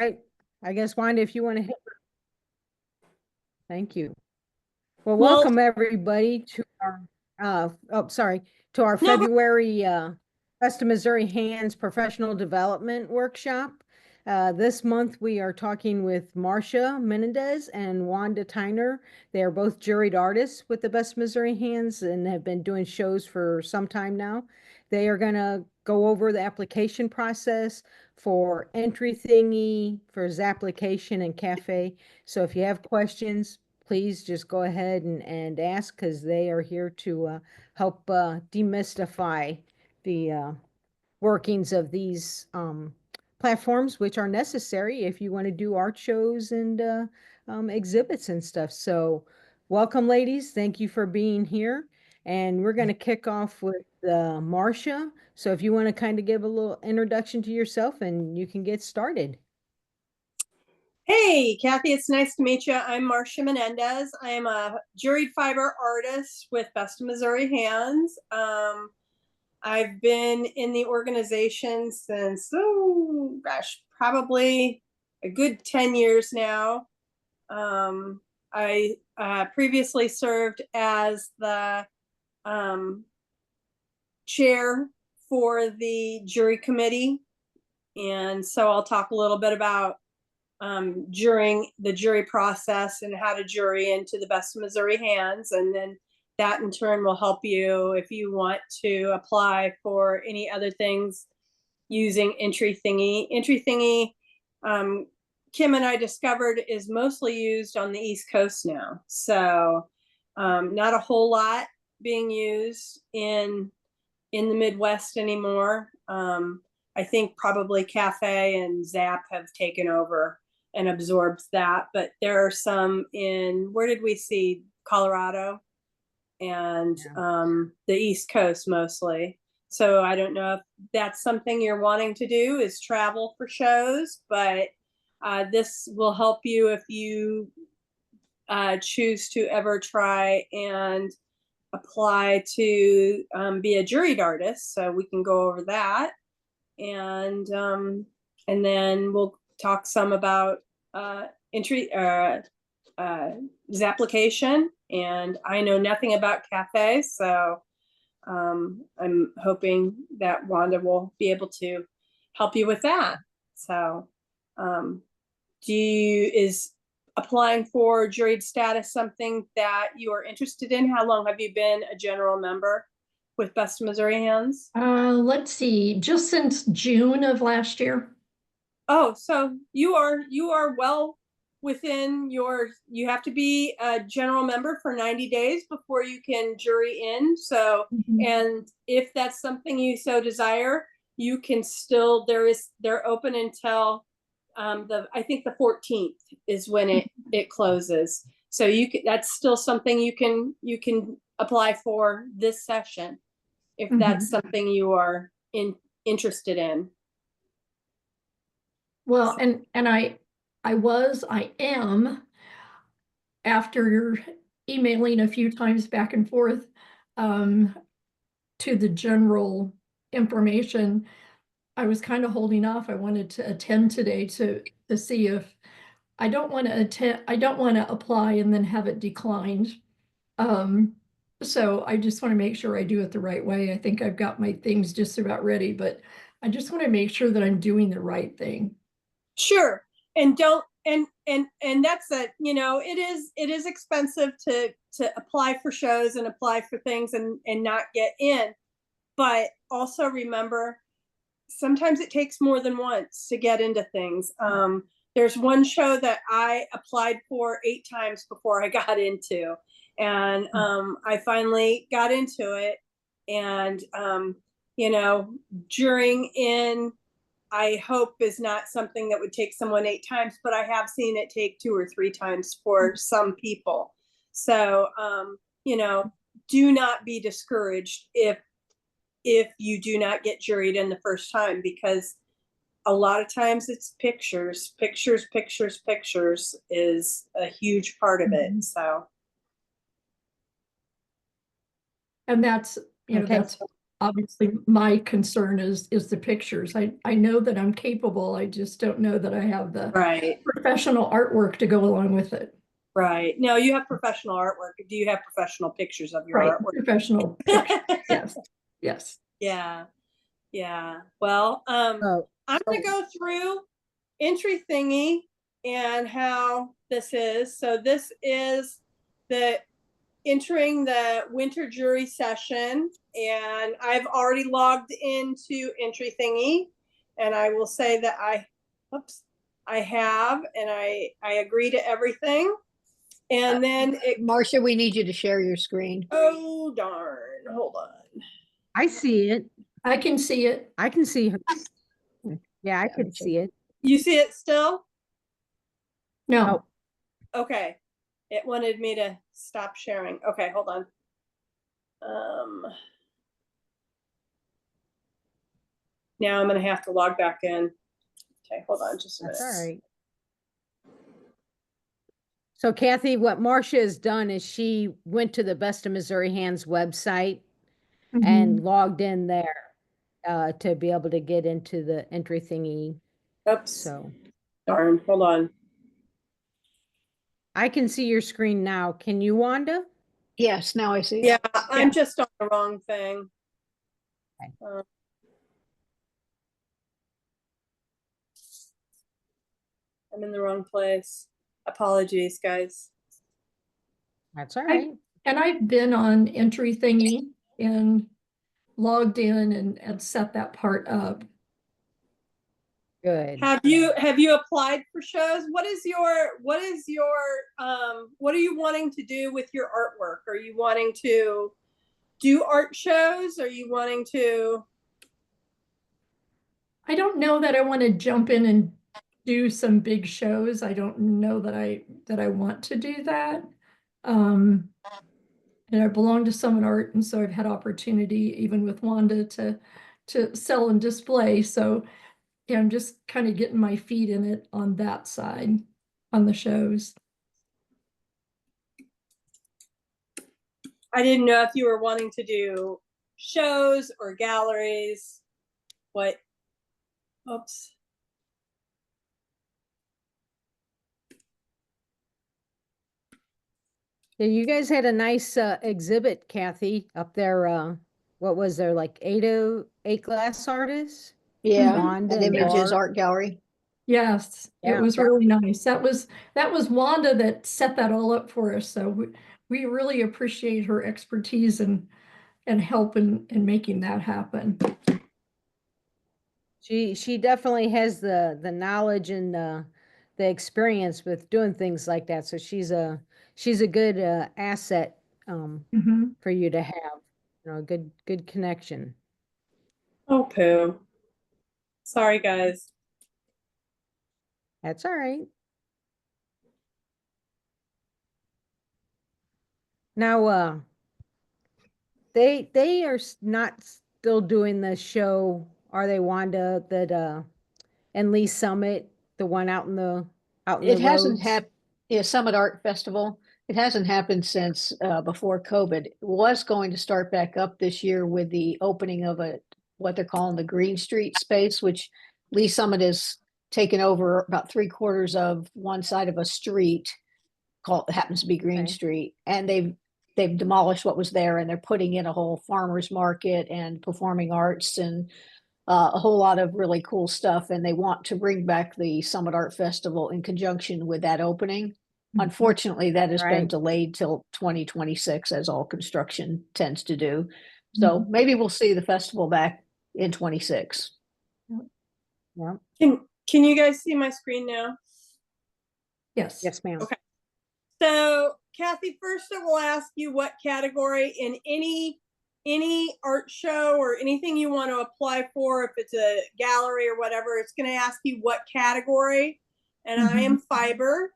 right. I guess, Wanda, if you want to hit. Thank you. Well, Well, welcome everybody to our, to our no, February Best of Missouri Hands Professional Development Workshop. This month we are talking with Marcia Menendez and Wanda Tyner. They are both juried artists with the Best Missouri Hands and have been doing shows for some time now. They are going to go over the application process for Entrythingy, for Zapplication and Cafe. So if you have questions, please just go ahead and ask because they are here to help demystify the workings of these platforms, which are necessary if you want to do art shows and exhibits and stuff. So welcome, ladies. Thank you for being here. And we're going to kick off with Marcia. So if you want to kind of give a little introduction to yourself and you can get started. hey, Kathy, it's nice to meet you. I'm Marcia Menendez. I am a juried fiber artist with Best of Missouri Hands. I've been in the organization since, oh gosh, probably a good 10 years now. I previously served as the chair for the jury committee. And so I'll talk a little bit about during the jury process and how to jury into the Best of Missouri Hands. And then that in turn will help you if you want to apply for any other things using Entrythingy. Entrythingy, Kim and I discovered, is mostly used on the East Coast now. So not a whole lot being used in the Midwest anymore. I think probably Cafe and ZAPP have taken over and absorbed that, but there are some in, where did we see? Colorado and the East Coast mostly. So I don't know if that's something you're wanting to do, is travel for shows, but this will help you if you choose to ever try and apply to be a juried artist. So we can go over that, and then we'll talk some about Zapplication, and I know nothing about Cafe, so I'm hoping that Wanda will be able to help you with that. So is applying for juried status something that you are interested in? How long have you been a general member with Best of Missouri Hands? Let's see, just since June of last year. Oh, so you are well within your, you have to be a general member for 90 days before you can jury in. So, and if that's something you so desire, you can still, they're open until I think the 14th is when it closes. So that's still something you can apply for this session if that's something you are interested in. Well, and I am, after emailing a few times back and forth to the general information, I was kind of holding off. I wanted to attend today to see if I don't want to apply and then have it declined. So I just want to make sure I do it the right way. I think I've got my things just about ready, but I just want to make sure that I'm doing the right thing. Sure. And don't, and that's it. You know, it is expensive to apply for shows and apply for things and not get in. But also remember, sometimes it takes more than once to get into things. There's one show that I applied for 8 times before I got into, and I finally got into it. And you know, during in, I hope is not something that would take someone 8 times, but I have seen it take 2 or 3 times for some people. So you know, do not be discouraged if you do not get juried in the first time, because a lot of times it's pictures is a huge part of it. So, and that's, Okay. that's obviously my concern is the pictures. I know that I'm capable. I just don't know that I have the Right, professional artwork to go along with it. right. No, you have professional artwork. Do you have professional pictures of your Right, artwork? professional pictures. Yes, yes. Yeah, yeah. Well, Oh, I'm gonna go through Entrythingy and how this is. So this is the entering the winter jury session, and I've already logged into Entrythingy, and I will say that I have, and I agree to everything. And then Marcia, we need you to share your screen. oh darn, hold on. I see it. I can see it. I can see her. Yeah, I me could too. see it. You see it still? No, Okay. It wanted me to stop sharing. Okay, hold on. Now I'm gonna have to log back in. Okay, hold on just a minute. That's all right. So Kathy, what Marcia has done is she went to the Best of Missouri Hands website and logged in there to be able to get into the Entrythingy. Oops. So Darn, hold on. I can see your screen now. Can you, Wanda? Yes, now I see. Yeah, I'm Yeah. just on the wrong thing. Okay. I'm in the wrong place. Apologies, guys. That's all right. and I've been on Entrythingy and logged in and set that part up. Good. Have you applied for shows? What are you wanting to do with your artwork? Are you wanting to do art shows? Are you wanting to? I don't know that I want to jump in and do some big shows. I don't know that I want to do that. And I belong to Summit Art, and so I've had opportunity, even with Wanda, to sell and display. So yeah, I'm just kind of getting my feet in it on that side, on the shows. I didn't know if you were wanting to do shows or galleries. What? Oops. Yeah, you guys had a nice exhibit, Kathy, up there. What was there, like eight glass artists? Yeah, Wanda and and Images Bart. Art Gallery. Yes, Yeah, it was really nice. That was Wanda that set that all up for us. So we really appreciate her expertise and help in making that happen. She definitely has the knowledge and the experience with doing things like that. So she's a good asset Mhm. for you to have. You know, a good connection. Oh, poo. Sorry, guys. That's all right. Now they are not still doing the show, are they, Wanda, that and Lee Summit, the one out in the It hasn't roads? happened. Yeah, Summit Art Festival. It hasn't happened since before COVID. It was going to start back up this year with the opening of what they're calling the Green Street space, which Lee Summit has taken over about 3/4 of one side of a street called happens to be Green Okay. Street, and they've demolished what was there, and they're putting in a whole farmers market and performing arts and a whole lot of really cool stuff. And they want to bring back the Summit Art Festival in conjunction with that opening. Unfortunately, that has been Right. delayed till 2026, as all construction tends to do. So maybe we'll see the festival back in 26. Yeah. Can you guys see my screen now? Yes. Yes, ma'am. Okay. So, Kathy, first I will ask you what category in any art show or anything you want to apply for, if it's a gallery or whatever, it's going to ask you what category. And I am fiber.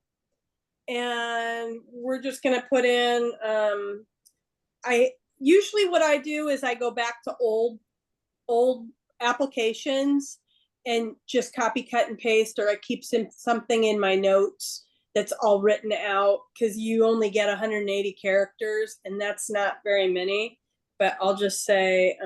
And we're just going to put in, I usually what I do is I go back to old applications and just copy, cut, and paste, or I keep something in my notes that's all written out, because you only get 180 characters and that's not very many. But I'll just say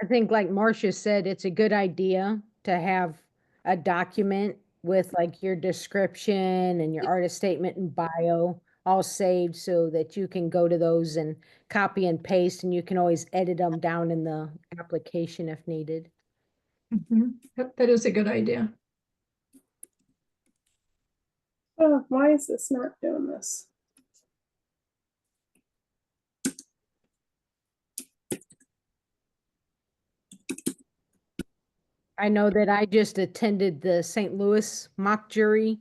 I think like Marcia said, it's a good idea to have a document with like your description and your artist statement and bio all saved so that you can go to those and copy and paste, and you can always edit them down in the application if needed. That is a good idea. Oh, why is this not doing this? I know that I just attended the St. Louis mock jury.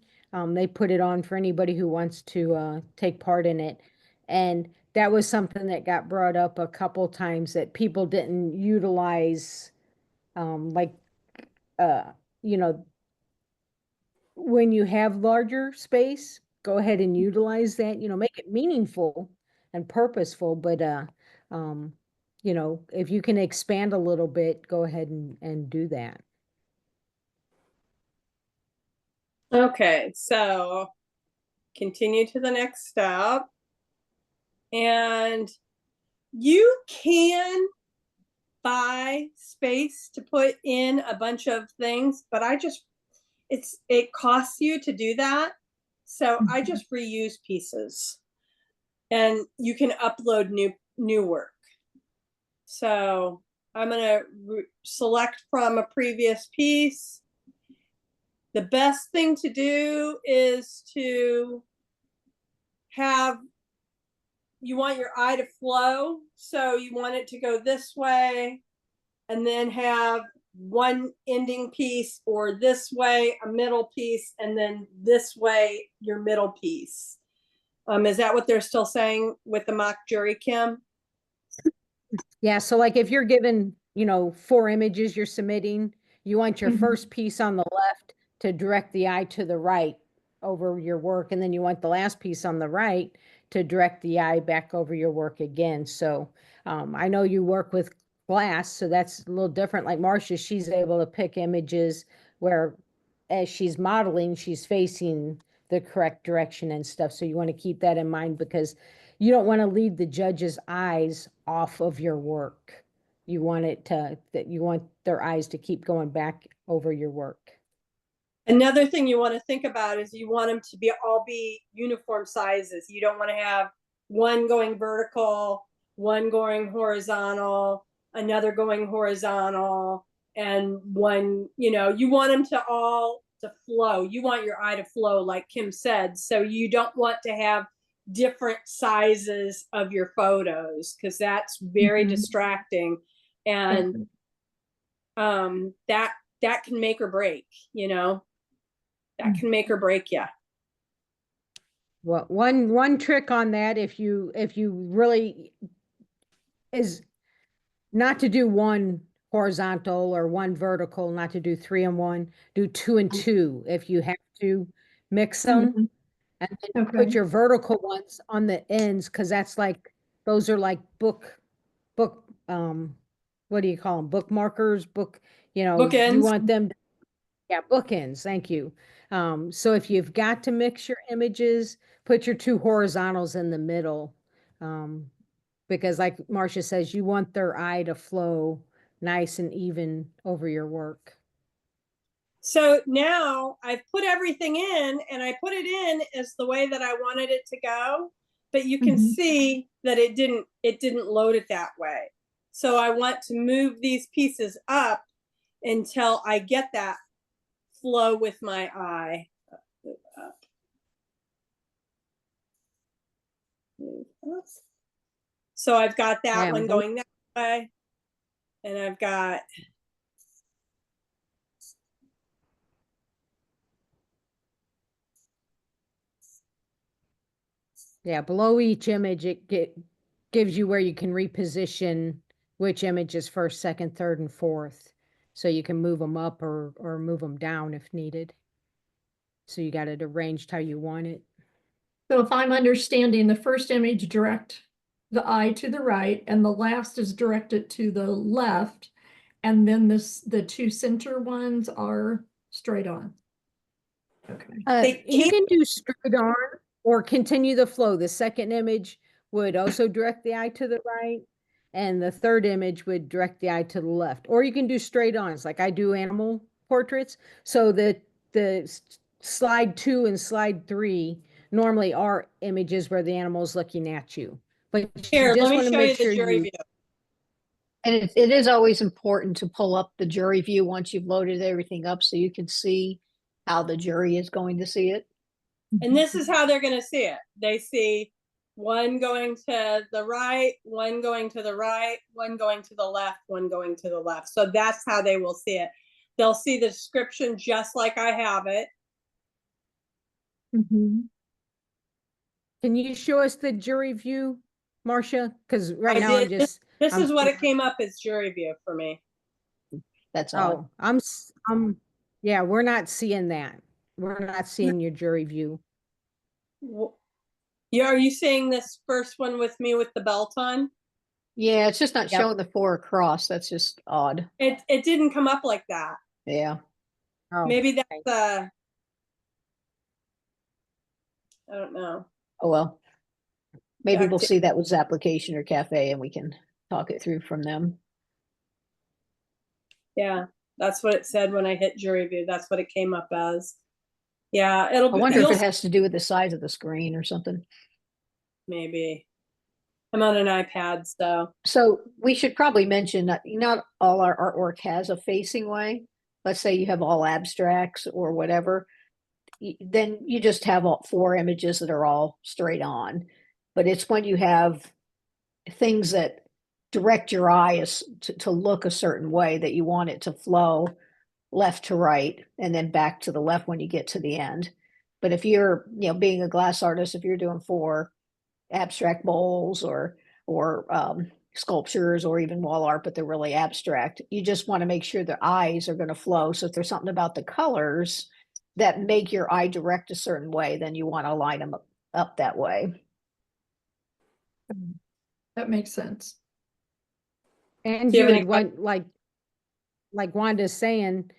They put it on for anybody who wants to take part in it. And that was something that got brought up a couple times, that people didn't utilize, like, uh, you know, when you have larger space, go ahead and utilize that, make it meaningful and purposeful. But, um, if you can expand a little bit, go ahead and do that. Okay, so continue to the next step. And you can buy space to put in a bunch of things, but it costs you to do that. So I just reuse pieces, and you can upload new work. So I'm gonna select from a previous piece. The best thing to do is to you want your eye to flow. So you want it to go this way and then have one ending piece, or this way, a middle piece, and then this way, your middle piece. Is that what they're still saying with the mock jury, Kim? Yeah, so like if you're given, 4 images you're submitting, you want your first piece on the left to direct the eye to the right over your work, and then you want the last piece on the right to direct the eye back over your work again. So I know you work with glass, so that's a little different. Like Marcia, she's able to pick images where as she's modeling, she's facing the correct direction and stuff. So you want to keep that in mind, because you don't want to lead the judge's eyes off of your work. You want you want their eyes to keep going back over your work. Another thing you want to think about is you want them to all be uniform sizes. You don't want to have one going vertical, one going horizontal, another going horizontal, and one, you want them to all to flow. You want your eye to flow, like Kim said. So you don't want to have different sizes of your photos, because that's very distracting. And that can make or break, that can make or break you. Well, one trick on that, if you really, is not to do one horizontal or one vertical, not to do 3 and 1, do 2 and 2 if you have to mix them. And then put your vertical ones on the ends, because those are like book what do you call them, bookmarkers, Bookends. You want them bookends, thank you. So if you've got to mix your images, put your 2 horizontals in the middle, because like Marcia says, you want their eye to flow nice and even over your work. So now I've put everything in, and I put it in as the way that I wanted it to go, but you can see that it didn't load it that way. So I want to move these pieces up until I get that flow with my eye. So I've got that one going that way, and I've got below each image, it gives you where you can reposition which image is first, second, third, and fourth. So you can move them up or move them down if needed. So you got it arranged how you want it. So if I'm understanding, the first image direct the eye to the right, and the last is directed to the left, and then the 2 center ones are straight on. Okay. You can do straight on or continue the flow. The second image would also direct the eye to the right. and the third image would direct the eye to the left. Or you can do straight ons, like I do animal portraits. So the slide 2 and slide 3 normally are images where the animal is looking at you. But you Here, let just me want to show make you sure the jury you view. And it is always important to pull up the jury view once you've loaded everything up so you can see how the jury is going to see it. And this is how they're going to see it. They see one going to the right, one going to the right, one going to the left, one going to the left. So that's how they will see it. They'll see the description just like I have it. Mhm. Can you show us the jury view, Marcia? Because right I now I'm did. just This I'm is what it came up as jury view for me. That's odd. oh I'm yeah, we're not seeing that. We're not seeing your jury view. Yeah, are you seeing this first one with me with the belt on? Yeah, it's just not Yep. showing the 4 across. That's just odd. It didn't come up like that. Yeah. Oh, Maybe that's okay. I don't know. Oh, well. Maybe Back we'll to- see that with Zapplication or Cafe and we can talk it through from them. Yeah, that's what it said when I hit jury view. That's what it came up as. Yeah, it'll I be, wonder if you'll it has to do with the size of the screen or something. maybe. I'm on an iPad, so So we should probably mention that not all our artwork has a facing way. Let's say you have all abstracts or whatever. Then you just have all 4 images that are all straight on. But it's when you have things that direct your eyes to look a certain way that you want it to flow left to right and then back to the left when you get to the end. But if you're, being a glass artist, if you're doing 4 abstract bowls or sculptures or even wall art, but they're really abstract, you just want to make sure the eyes are going to flow. So if there's something about the colors that make your eye direct a certain way, then you want to line them up that way. That makes sense. And Do you you have any would want like Wanda's saying,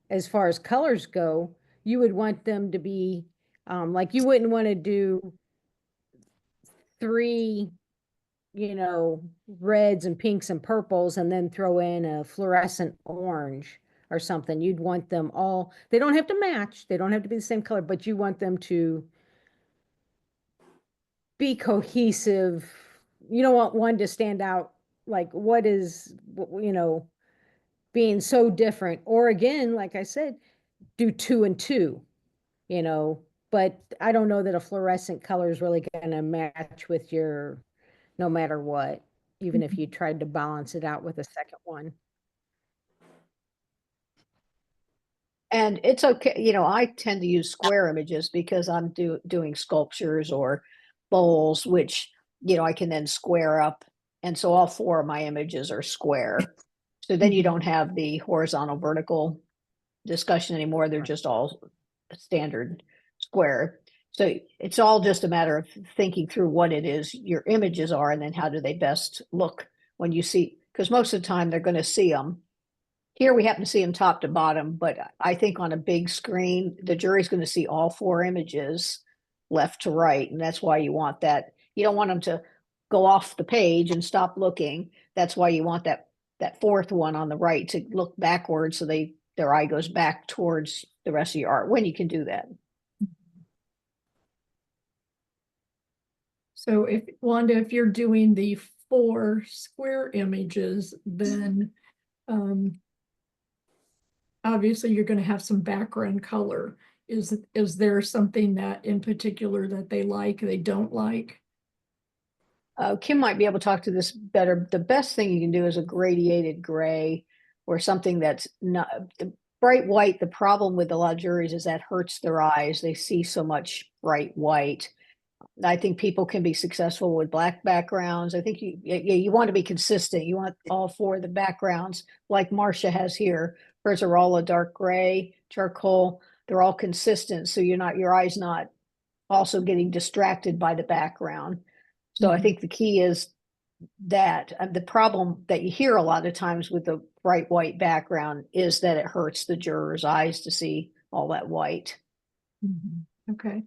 as far as colors go, you would want them to be like you wouldn't want to do 3, reds and pinks and purples and then throw in a fluorescent orange or something. You'd want them all, they don't have to match, they don't have to be the same color, but you want them to be cohesive. You don't want one to stand out like what is, being so different. Or again, like I said, do 2 and 2, but I don't know that a fluorescent color is really going to match with your, no matter what, even if you tried to balance it out with a second one. And it's okay, I tend to use square images because I'm doing sculptures or bowls, which, I can then square up. And so all 4 of my images are square. So then you don't have the horizontal vertical discussion anymore. They're just all standard square. So it's all just a matter of thinking through what it is your images are and then how do they best look when you see, because most of the time they're going to see them. Here we happen to see them top to bottom, but I think on a big screen, the jury's going to see all 4 images left to right. And that's why you want that. You don't want them to go off the page and stop looking. That's why you want that 4th one on the right to look backwards so their eye goes back towards the rest of your art when you can do that. So if Wanda, if you're doing the 4 square images, then obviously you're going to have some background color. Is there something that in particular that they don't like? Kim might be able to talk to this better. The best thing you can do is a gradiated gray or something that's not the bright white. The problem with a lot of juries is that hurts their eyes. They see so much bright white. I think people can be successful with black backgrounds. I think you want to be consistent. You want all 4 of the backgrounds like Marcia has here. Hers are all a dark gray, charcoal. They're all consistent. So your eye's not also getting distracted by the background. So I think the key is that the problem that you hear a lot of times with the bright white background is that it hurts the juror's eyes to see all that white. Okay.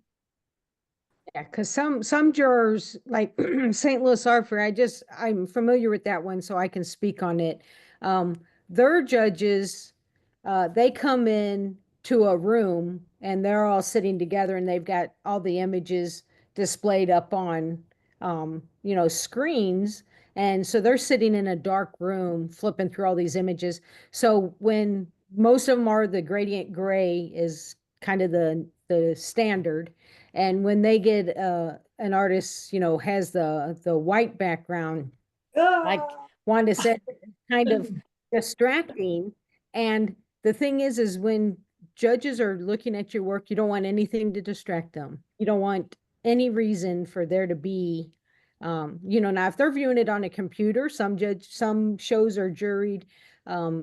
Yeah, because some jurors, like St. Louis Art Fair, I'm familiar with that one, so I can speak on it. Their judges, they come in to a room and they're all sitting together and they've got all the images displayed up on, screens. And so they're sitting in a dark room flipping through all these images. So when most of them are the gradient gray is kind of the standard. And when they get an artist, has the white background, like Wanda said, it's kind of distracting. And the thing is when judges are looking at your work, you don't want anything to distract them. You don't want any reason for there to be, now if they're viewing it on a computer, some shows are juried.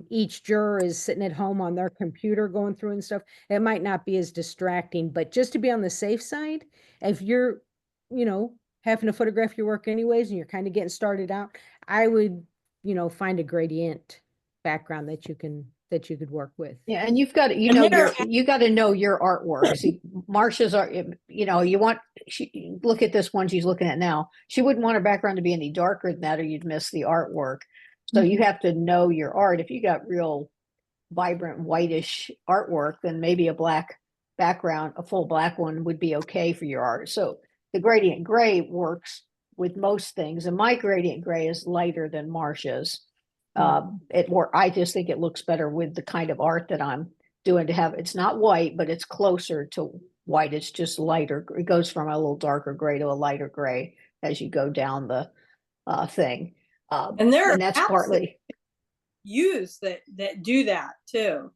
Each juror is sitting at home on their computer going through and stuff. It might not be as distracting, but just to be on the safe side, if you're, having to photograph your work anyways, and you're kind of getting started out, I would, find a gradient background that you could work with. Yeah, and you've got to, And you got to know your artwork. See, Marcia's art, look at this one she's looking at now. She wouldn't want her background to be any darker than that, or you'd miss the artwork. So you have to know your art. If you got real vibrant whitish artwork, then maybe a black background, a full black one would be okay for your art. So the gradient gray works with most things, and my gradient gray is lighter than Marcia's. I just think it looks better with the kind of art that I'm doing, to have it's not white, but it's closer to white. It's just lighter. It goes from a little darker gray to a lighter gray as you go down the thing. and there are and that's apps partly that use that do that too.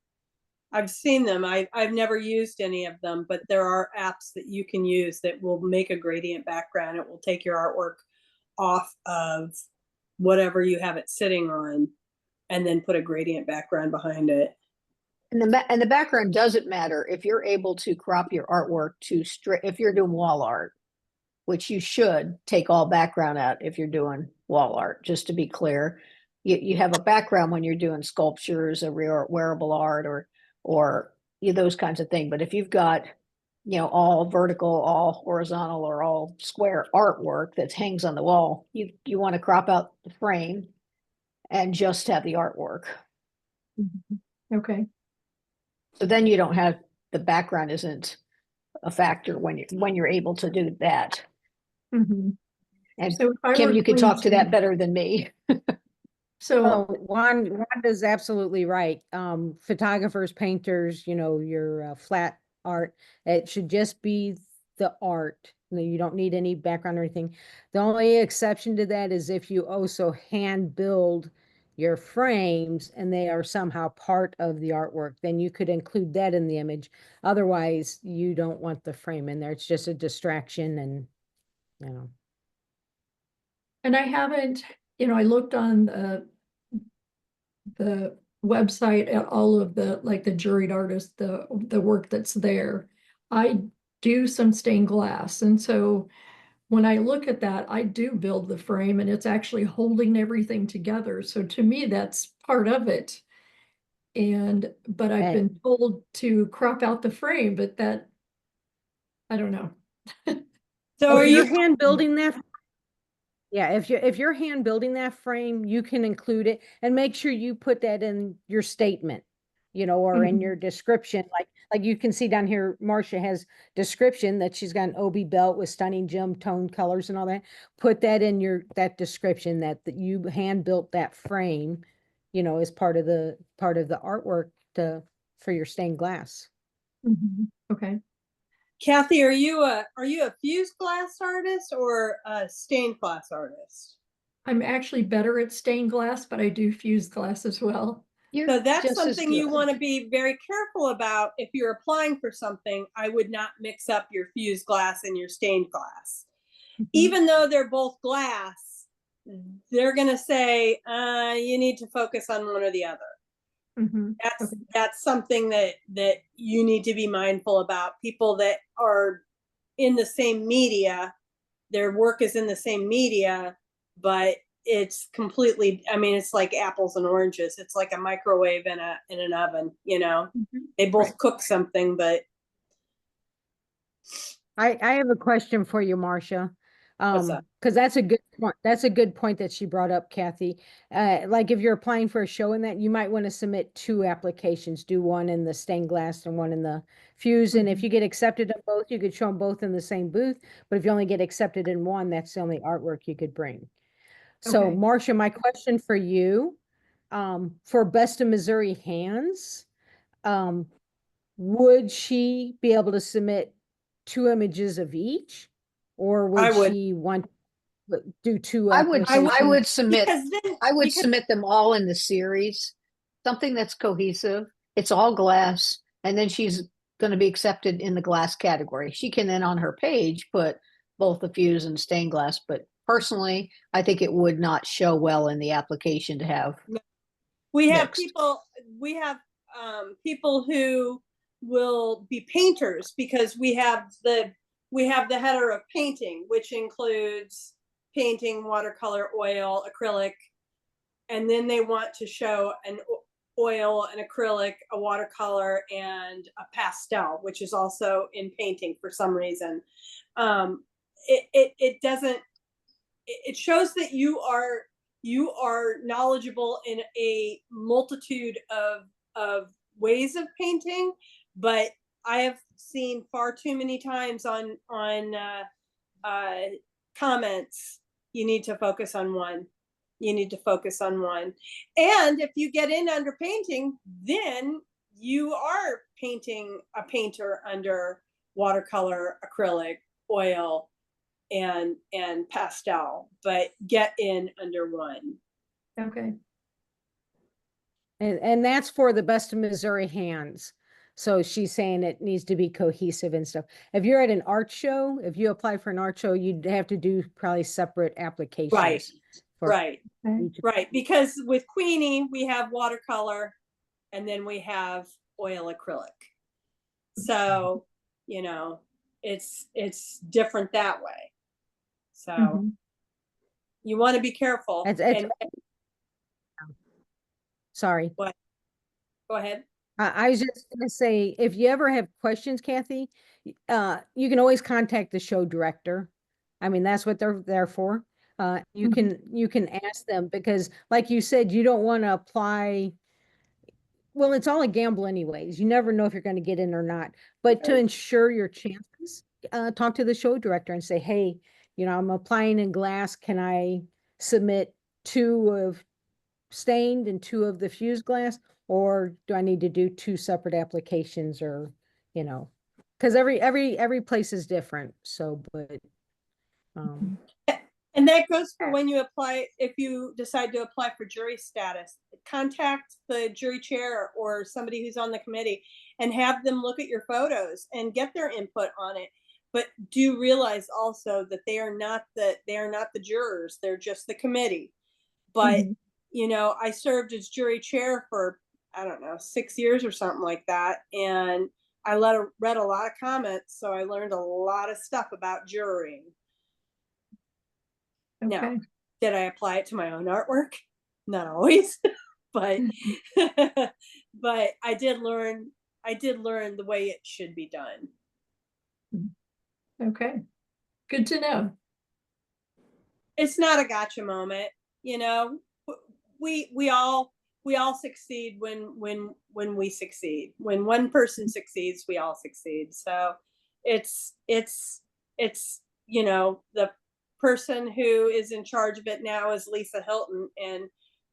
I've seen them. I've never used any of them, but there are apps that you can use that will make a gradient background. It will take your artwork off of whatever you have it sitting on and then put a gradient background behind it. and the background doesn't matter if you're able to crop your artwork to if you're doing wall art, which you should take all background out if you're doing wall art, just to be clear. You have a background when you're doing sculptures or wearable art or those kinds of things. But if you've got, all vertical, all horizontal, or all square artwork that hangs on the wall, you want to crop out the frame and just have the artwork. Okay. So then you don't have, the background isn't a factor when you're able to do that. Mm-hmm. And So if I Kim, were you could going talk to that better than me. So Wanda's absolutely right. Photographers, painters, your flat art, it should just be the art. You don't need any background or anything. The only exception to that is if you also hand build your frames and they are somehow part of the artwork, then you could include that in the image. Otherwise, you don't want the frame in there. It's just a distraction and, and I haven't, I looked on the website at all of the, like the juried artists, the work that's there. I do some stained glass. And so when I look at that, I do build the frame and it's actually holding everything together. So to me, that's part of it. But I've been told to crop out the frame, but that, I don't know. So are you hand building that? Yeah, if you're hand building that frame, you can include it and make sure you put that in your statement, or in your description. Like you can see down here, Marcia has description that she's got an OB belt with stunning gem tone colors and all that. Put that in that description that you hand built that frame, as part of the artwork for your stained glass. Okay. Kathy, are you a fused glass artist or a stained glass artist? I'm actually better at stained glass, but I do fuse glass as well. So that's something you want to be very careful about. If you're applying for something, I would not mix up your fused glass and your stained glass. Even though they're both glass, they're going to say, you need to focus on one or the other. That's something that you need to be mindful about. People that are in the same media, their work is in the same media, but it's completely, it's like apples and oranges. It's like a microwave in an oven, they both cook something, but I have a question for you, Marcia. What's up? Because that's a good point. That's a good point that she brought up, Kathy. Like if you're applying for a show in that, you might want to submit 2 applications, do one in the stained glass and one in the fuse. And if you get accepted in both, you could show them both in the same booth. But if you only get accepted in one, that's the only artwork you could bring. So, Okay. Marcia, my question for you, for Best of Missouri Hands, would she be able to submit 2 images of each? Or I would would. she want to do two I would applications? submit, Because then, I would because submit them all in the series, something that's cohesive. It's all glass, and then she's going to be accepted in the glass category. She can then on her page put both the fuse and stained glass, but personally, I think it would not show well in the application to have. we have Next. people who will be painters, because we have the header of painting, which includes painting, watercolor, oil, acrylic, and then they want to show an oil, an acrylic, a watercolor, and a pastel, which is also in painting for some reason. It doesn't. It shows that you are knowledgeable in a multitude of ways of painting, but I have seen far too many times on comments, you need to focus on one. You need to focus on one. And if you get in under painting, then you are a painter under watercolor, acrylic, oil, and pastel, but get in under one. Okay. And that's for the Best of Missouri Hands. So she's saying it needs to be cohesive and stuff. If you're at an art show, if you apply for an art show, you'd have to do probably separate applications. Right. for Right. each- Right. Because with Queenie, we have watercolor and then we have oil acrylic. So, you know, it's different that way. So Mhm. you want to be careful. It's- Sorry. Go ahead. I was just gonna say, if you ever have questions, Kathy, you can always contact the show director. I mean, that's what they're there for. You can ask them, because like you said, you don't want to apply. Well, it's all a gamble anyways. You never know if you're going to get in or not. But to Right. ensure your chances, talk to the show director and say, hey, I'm applying in glass. Can I submit 2 of stained and 2 of the fused glass? Or do I need to do 2 separate applications, or, because every place is different. So, but, And that goes for when you apply, if you decide to apply for jury status, contact the jury chair or somebody who's on the committee and have them look at your photos and get their input on it. But do realize also that they are not the jurors, they're just the committee. But I served as jury chair for, I don't know, 6 years or something like that. And I read a lot of comments, so I learned a lot of stuff about jurying. Okay. Now, did I apply it to my own artwork? Not always, but but I did learn the way it should be done. Okay. Good to know. It's not a gotcha moment, we all succeed when we succeed. When one person succeeds, we all succeed. So it's the person who is in charge of it now is Lisa Hilton, and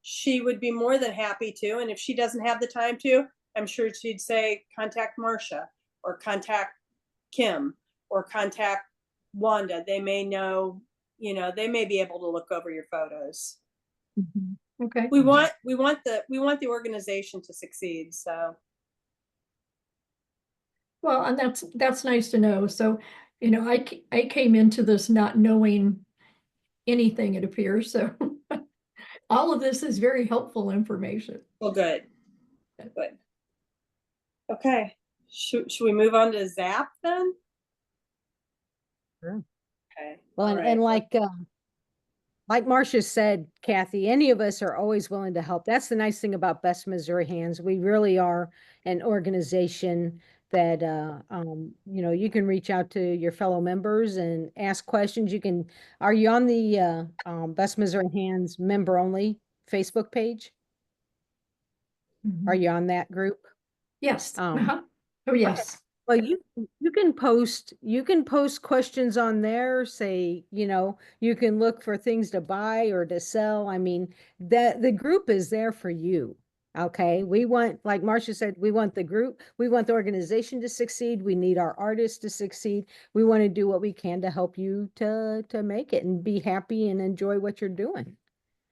she would be more than happy to. And if she doesn't have the time to, I'm sure she'd say, contact Marcia or contact Kim or contact Wanda. They may know, they may be able to look over your photos. Okay. We want the organization to succeed. So, Well, and that's nice to know. So, I came into this not knowing anything, it appears. So all of this is very helpful information. well, good. Okay. Should we move on to ZAPP then? Sure. Okay. well, All and right. like Marcia said, Kathy, any of us are always willing to help. That's the nice thing about Best Missouri Hands. We really are an organization that, you know, you can reach out to your fellow members and ask questions. Are you on the, Best Missouri Hands member only Facebook page? Are Mhm. you on that group? Yes. Um, Oh, yes. Well, you can post questions on there, say, you know, you can look for things to buy or to sell. I mean, the group is there for you. Okay. We want, like Marcia said, we want the group, we want the organization to succeed. We need our artists to succeed. We want to do what we can to help you to make it and be happy and enjoy what you're doing.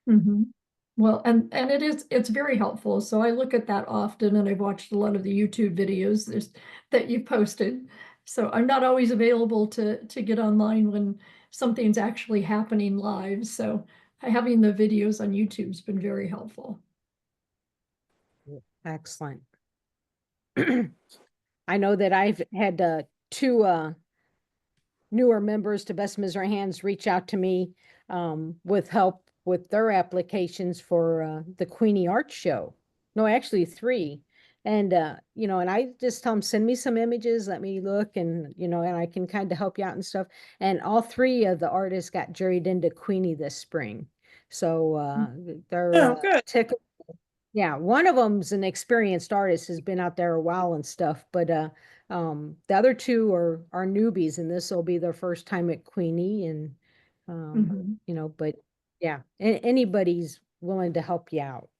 Mhm. Well, and it's very helpful. So I look at that often, and I've watched a lot of the YouTube videos that you've posted. So I'm not always available to get online when something's actually happening live. So having the videos on YouTube's been very helpful. Excellent. I know that I've had two newer members to Best Missouri Hands reach out to me with help with their applications for the Queenie Art Show. No, actually three. And, you know, and I just tell them, send me some images, let me look, and, you know, and I can kind of help you out and stuff. And all three of the artists got juried into Queenie this spring. So they're Oh, good. tickled. Yeah, one of them's an experienced artist, has been out there a while and stuff, but the other two are newbies, and this will be their first time at Queenie, and Mhm. you know, but yeah, anybody's willing to help you out.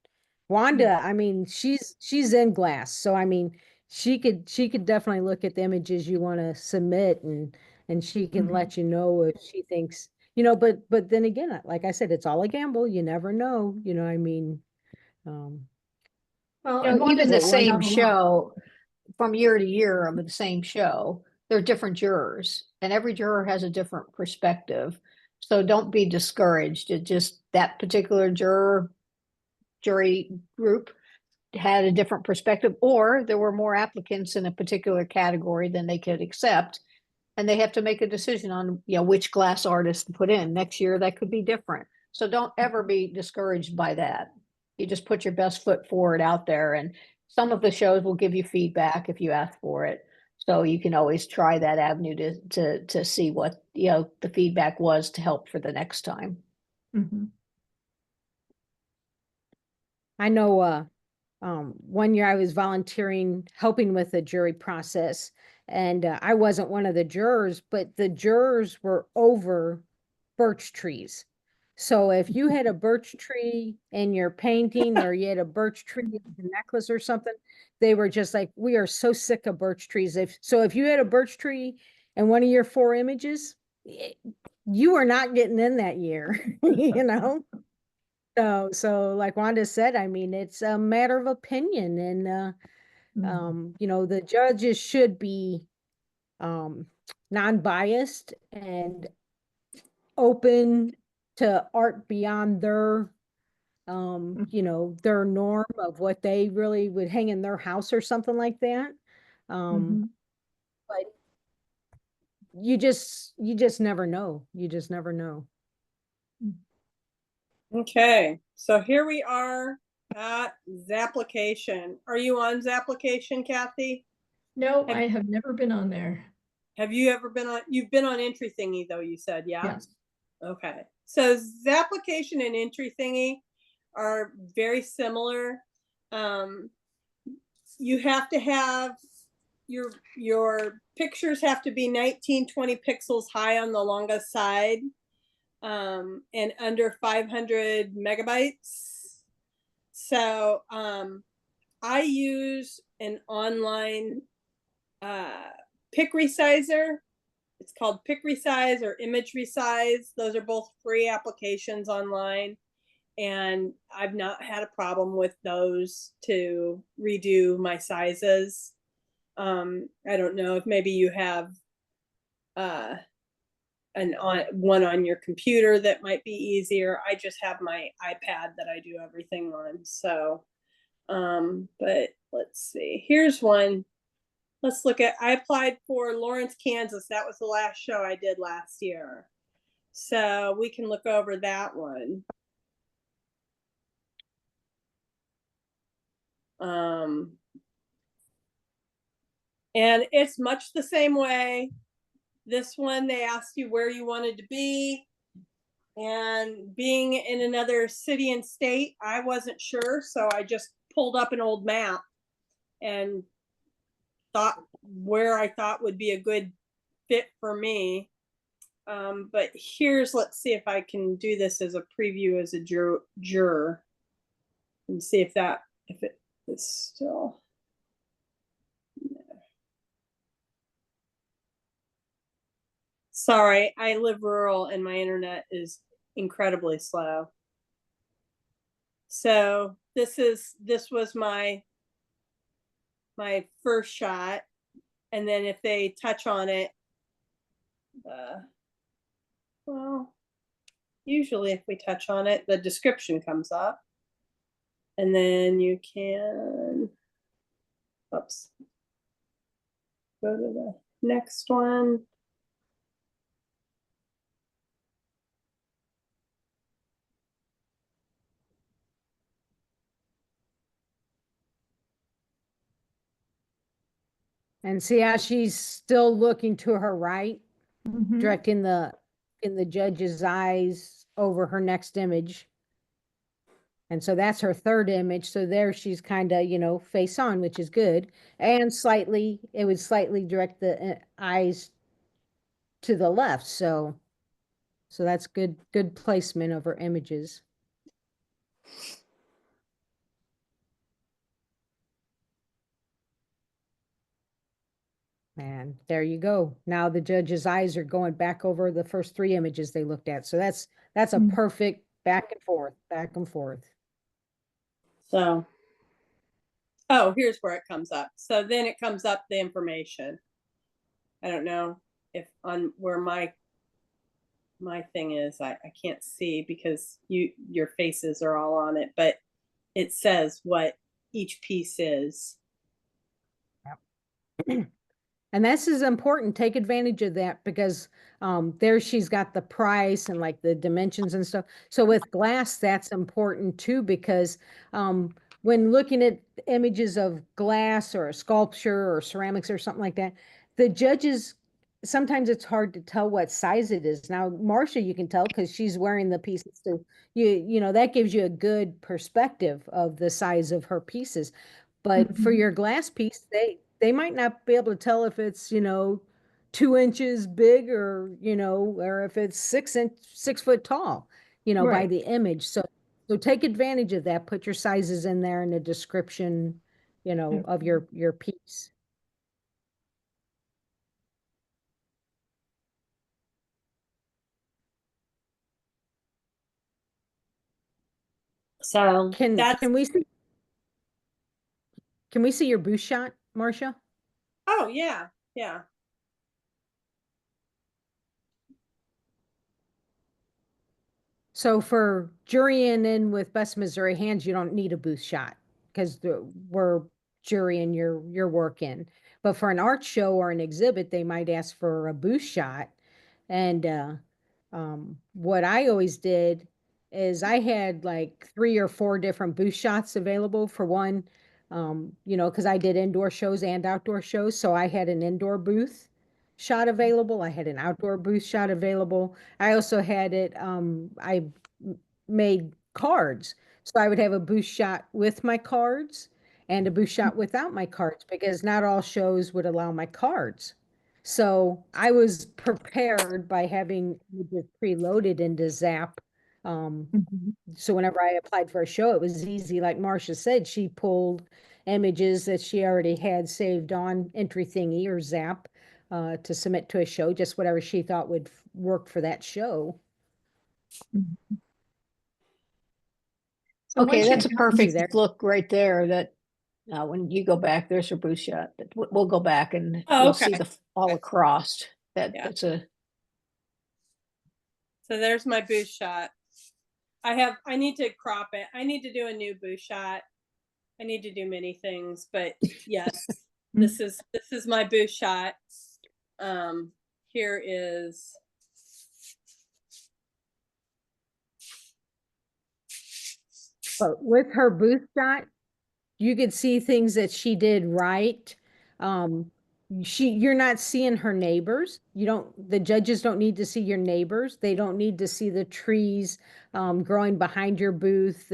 Wanda, I mean, she's in glass, so I mean, she could definitely look at the images you want to submit, and she can Mhm. let you know if she thinks, you know, but then again, like I said, it's all a gamble. You never know, you know, I mean. Um, Well, You and know, Wanda even the but does one, same have a lot. show from year to year of the same show, there are different jurors, and every juror has a different perspective. So don't be discouraged. It just that particular jury group had a different perspective, or there were more applicants in a particular category than they could accept, and they have to make a decision on, you know, which glass artist to put in. Next year that could be different. So don't ever be discouraged by that. You just put your best foot forward out there, and some of the shows will give you feedback if you ask for it. So you can always try that avenue to see what, you know, the feedback was to help for the next time. Mhm. I know one year I was volunteering, helping with the jury process, and I wasn't one of the jurors, but the jurors were over birch trees. So if you had a birch tree in your painting, or you had a birch tree in a necklace or something, they were just like, we are so sick of birch trees. If you had a birch tree in one of your four images, you are not getting in that year, you know? So like Wanda said, I mean, it's a matter of opinion, and Mhm. you know, the judges should be um non-biased and open to art beyond their you know, their norm of what they really would hang in their house or something like that. Um, Mhm. but you just never know. You just never know. Okay, so here we are at Zapplication. Are you on Zapplication, Kathy? No, Have, I have never been on there. have you ever been on, you've been on Entrythingy though, you said, yeah? Yes. Okay, so Zapplication and Entrythingy are very similar. You have to have your pictures have to be 1920 pixels high on the longest side, and under 500 megabytes. So I use an online pic resizer. It's called Pic Resize or Image Resize. Those are both free applications online, and I've not had a problem with those to redo my sizes. I don't know if maybe you have one on your computer that might be easier. I just have my iPad that I do everything on. So, but let's see. Here's one. Let's look at. I applied for Lawrence, Kansas. That was the last show I did last year. So we can look over that one. Um, And it's much the same way. This one, they asked you where you wanted to be. And being in another city and state, I wasn't sure. So I just pulled up an old map and thought where I thought would be a good fit for me. But here's, let's see if I can do this as a preview as a juror and see if it is still. Sorry, I live rural and my internet is incredibly slow. So this was my first shot. And then if they touch on it, well, usually if we touch on it, the description comes up. And then you can, oops, go to the next one. And see how she's still looking to her right, Mhm. directing in the judge's eyes over her next image. And so that's her third image. So there she's kind of, you know, face on, which is good. And it would slightly direct the eyes to the left. So that's good placement of her images. And there you go. Now the judge's eyes are going back over the first three images they looked at. So that's a Mm. perfect back and forth, back and forth. So, oh, here's where it comes up. So then it comes up the information. I don't know if on where my thing is, I can't see because your faces are all on it, but it says what each piece is. And this is important. Take advantage of that because there she's got the price and like the dimensions and stuff. So with glass, that's important too because when looking at images of glass or a sculpture or ceramics or something like that, the judges, sometimes it's hard to tell what size it is. Now, Marcia, you can tell because she's wearing the pieces. So you know, that gives you a good perspective of the size of her pieces. But for Mhm. your glass piece, they might not be able to tell if it's, you know, 2 inches big or, you know, or if it's 6 foot tall, you know, by Right. the image. So take advantage of that. Put your sizes in there in the description, you know, of your piece. So Can that's, can we see your booth shot, Marcia? oh yeah, yeah. So for jurying in with Best Missouri Hands, you don't need a booth shot because we're jurying your work in. But for an art show or an exhibit, they might ask for a booth shot. And what I always did is I had like 3 or 4 different booth shots available for one, you know, because I did indoor shows and outdoor shows. So I had an indoor booth shot available. I had an outdoor booth shot available. I also had it, I made cards. So I would have a booth shot with my cards and a booth shot without my cards because not all shows would allow my cards. So I was prepared by having images preloaded into ZAPP. Mhm. So whenever I applied for a show, it was easy. Like Marcia said, she pulled images that she already had saved on Entrythingy or ZAPP to submit to a show, just whatever she thought would work for that show. Mhm. So Okay, once that's a you See there? perfect look right there that when you go back, there's your booth shot. We'll go back and Oh, you'll okay. see the all across. Yeah. That's a So there's my booth shot. I need to crop it. I need to do a new booth shot. I need to do many things, but yes, this is my booth shot. Here is, But with her booth shot, you could see things that she did right. Um, you're not seeing her neighbors. The judges don't need to see your neighbors. They don't need to see the trees growing behind your booth.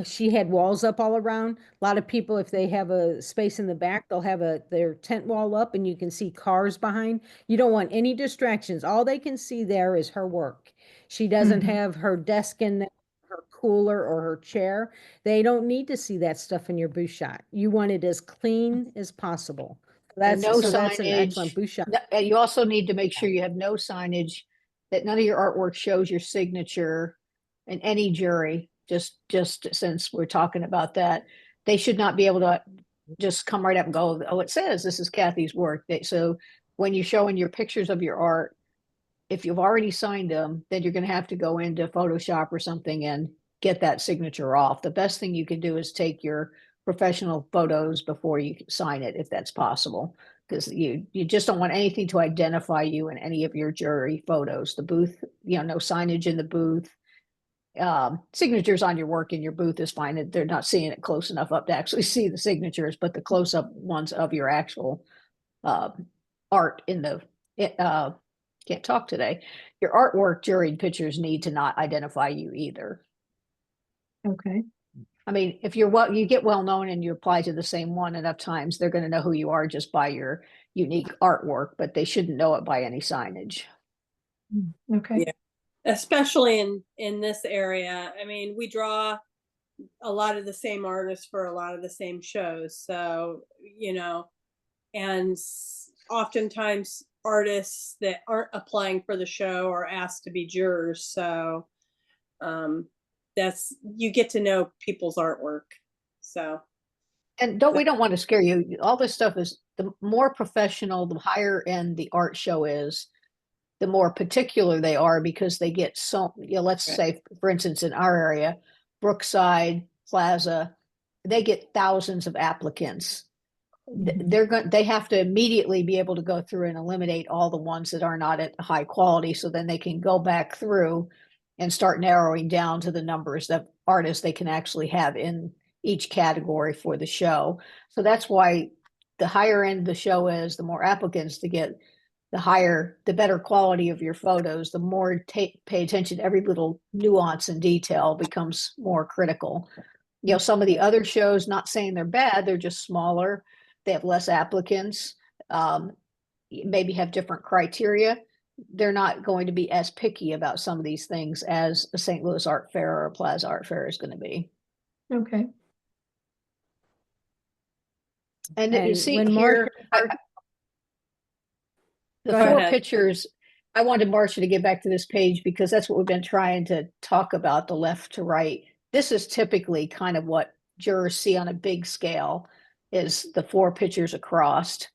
She had walls up all around. A lot of people, if they have a space in the back, they'll have their tent wall up and you can see cars behind. You don't want any distractions. All they can see there is her work. She doesn't have her desk in there, her cooler or her chair. They don't need to see that stuff in your booth shot. You want it as clean as possible. And no That's an excellent signage. booth shot. And you also need to make sure you have no signage, that none of your artwork shows your signature in any jury, just since we're talking about that. They should not be able to just come right up and go, oh, it says this is Kathy's work. So when you're showing your pictures of your art, if you've already signed them, then you're going to have to go into Photoshop or something and get that signature off. The best thing you can do is take your professional photos before you sign it, if that's possible, because you just don't want anything to identify you in any of your jury photos. The booth, no signage in the booth. Signatures on your work in your booth is fine. They're not seeing it close enough up to actually see the signatures, but the close-up ones of your actual art in the can't talk today. Your artwork juried pictures need to not identify you either. Okay. I mean, if you get well known and you apply to the same one enough times, they're going to know who you are just by your unique artwork, but they shouldn't know it by any signage. Okay. Yeah. Especially in this area. I mean, we draw a lot of the same artists for a lot of the same shows. So, and oftentimes artists that aren't applying for the show are asked to be jurors. So you get to know people's artwork. So, and we don't want to scare you. All this stuff is, the more professional, the higher end the art show is, the more particular they are, because they get let's say, for instance, in our area, Brookside Plaza, they get thousands of applicants. They have to immediately be able to go through and eliminate all the ones that are not at high quality, so then they can go back through and start narrowing down to the numbers of artists they can actually have in each category for the show. So that's why the higher end the show is, the more applicants to get, the better quality of your photos, the more pay attention to every little nuance and detail becomes more critical. Some of the other shows, not saying they're bad, they're just smaller. They have less applicants, maybe have different criteria. They're not going to be as picky about some of these things as a St. Louis Art Fair or a Plaza Art Fair is going to be. Okay. And you see when here, the Go four ahead. pictures, I wanted Marcia to get back to this page because that's what we've been trying to talk about, the left to right. This is typically kind of what jurors see on a big scale, is the four pictures across.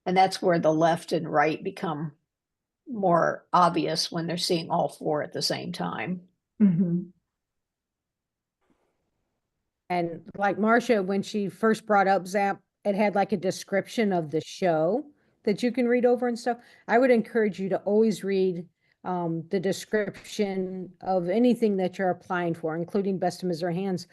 And that's where the left and right become more obvious, when they're seeing all four at the same time. And like Marcia, when she first brought up ZAPP, it had like a description of the show that you can read over and stuff. I would encourage you to always read the description of anything that you're applying for, including Best of Missouri Hands.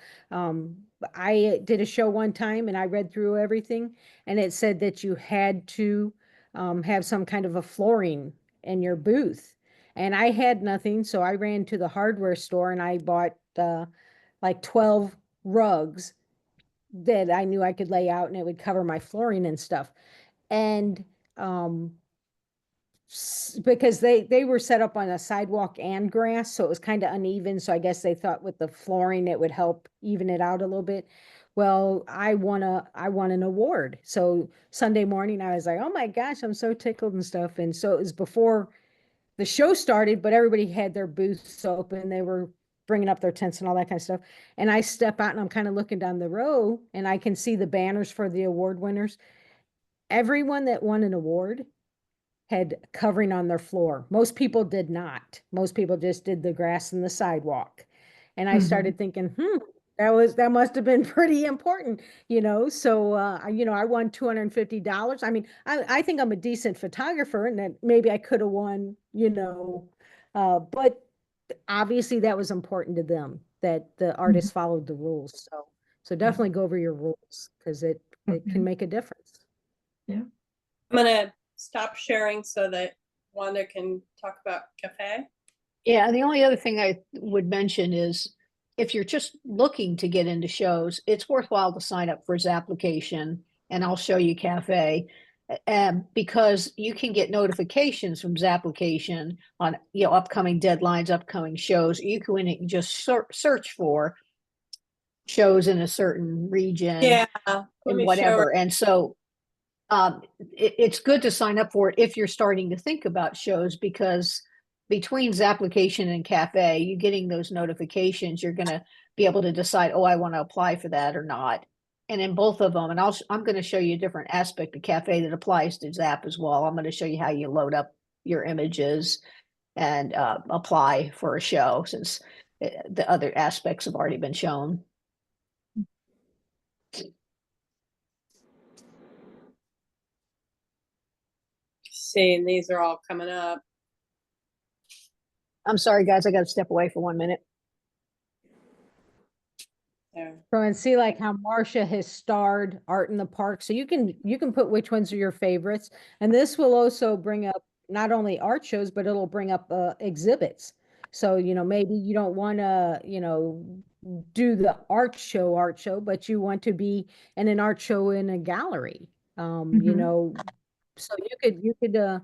I did a show one time and I read through everything, and it said that you had to have some kind of a flooring in your booth. And I had nothing, so I ran to the hardware store and I bought like 12 rugs that I knew I could lay out and it would cover my flooring and stuff. And because they were set up on a sidewalk and grass, so it was kind of uneven. So I guess they thought with the flooring it would help even it out a little bit. Well, I won an award. So Sunday morning I was like, oh my gosh, I'm so tickled and stuff. And so it was before the show started, but everybody had their booths open. They were bringing up their tents and all that kind of stuff. And I step out and I'm kind of looking down the row and I can see the banners for the award winners. Everyone that won an award had covering on their floor. Most people did not. Most people just did the grass and the sidewalk. And I started thinking, that must have been pretty important, So, I won $250. I mean, I think I'm a decent photographer and that maybe I could have won, but obviously that was important to them, that the artist followed the rules. So definitely go over your rules because it can make a difference. Yeah. I'm gonna stop sharing so that Wanda can talk about cafe. Yeah, the only other thing I would mention is if you're just looking to get into shows, it's worthwhile to sign up for Zapplication, and I'll show you Cafe, because you can get notifications from Zapplication on upcoming deadlines, upcoming shows. You can just search for shows in a certain region Yeah, let and me show her. whatever. And so it's good to sign up for it if you're starting to think about shows, because between Zapplication and Cafe, you getting those notifications, you're going to be able to decide, oh, I want to apply for that or not. And in both of them, and I'm going to show you a different aspect of Cafe that applies to Zap as well. I'm going to show you how you load up your images and apply for a show, since the other aspects have already been shown. Seeing these are all coming up. I'm sorry, guys, I got to step away for 1 minute. There. So, and see like how Marcia has starred Art in the Park. So you can put which ones are your favorites. And this will also bring up not only art shows, but it'll bring up exhibits. So, maybe you don't want to, do the art show, but you want to be in an art show in a gallery. So you could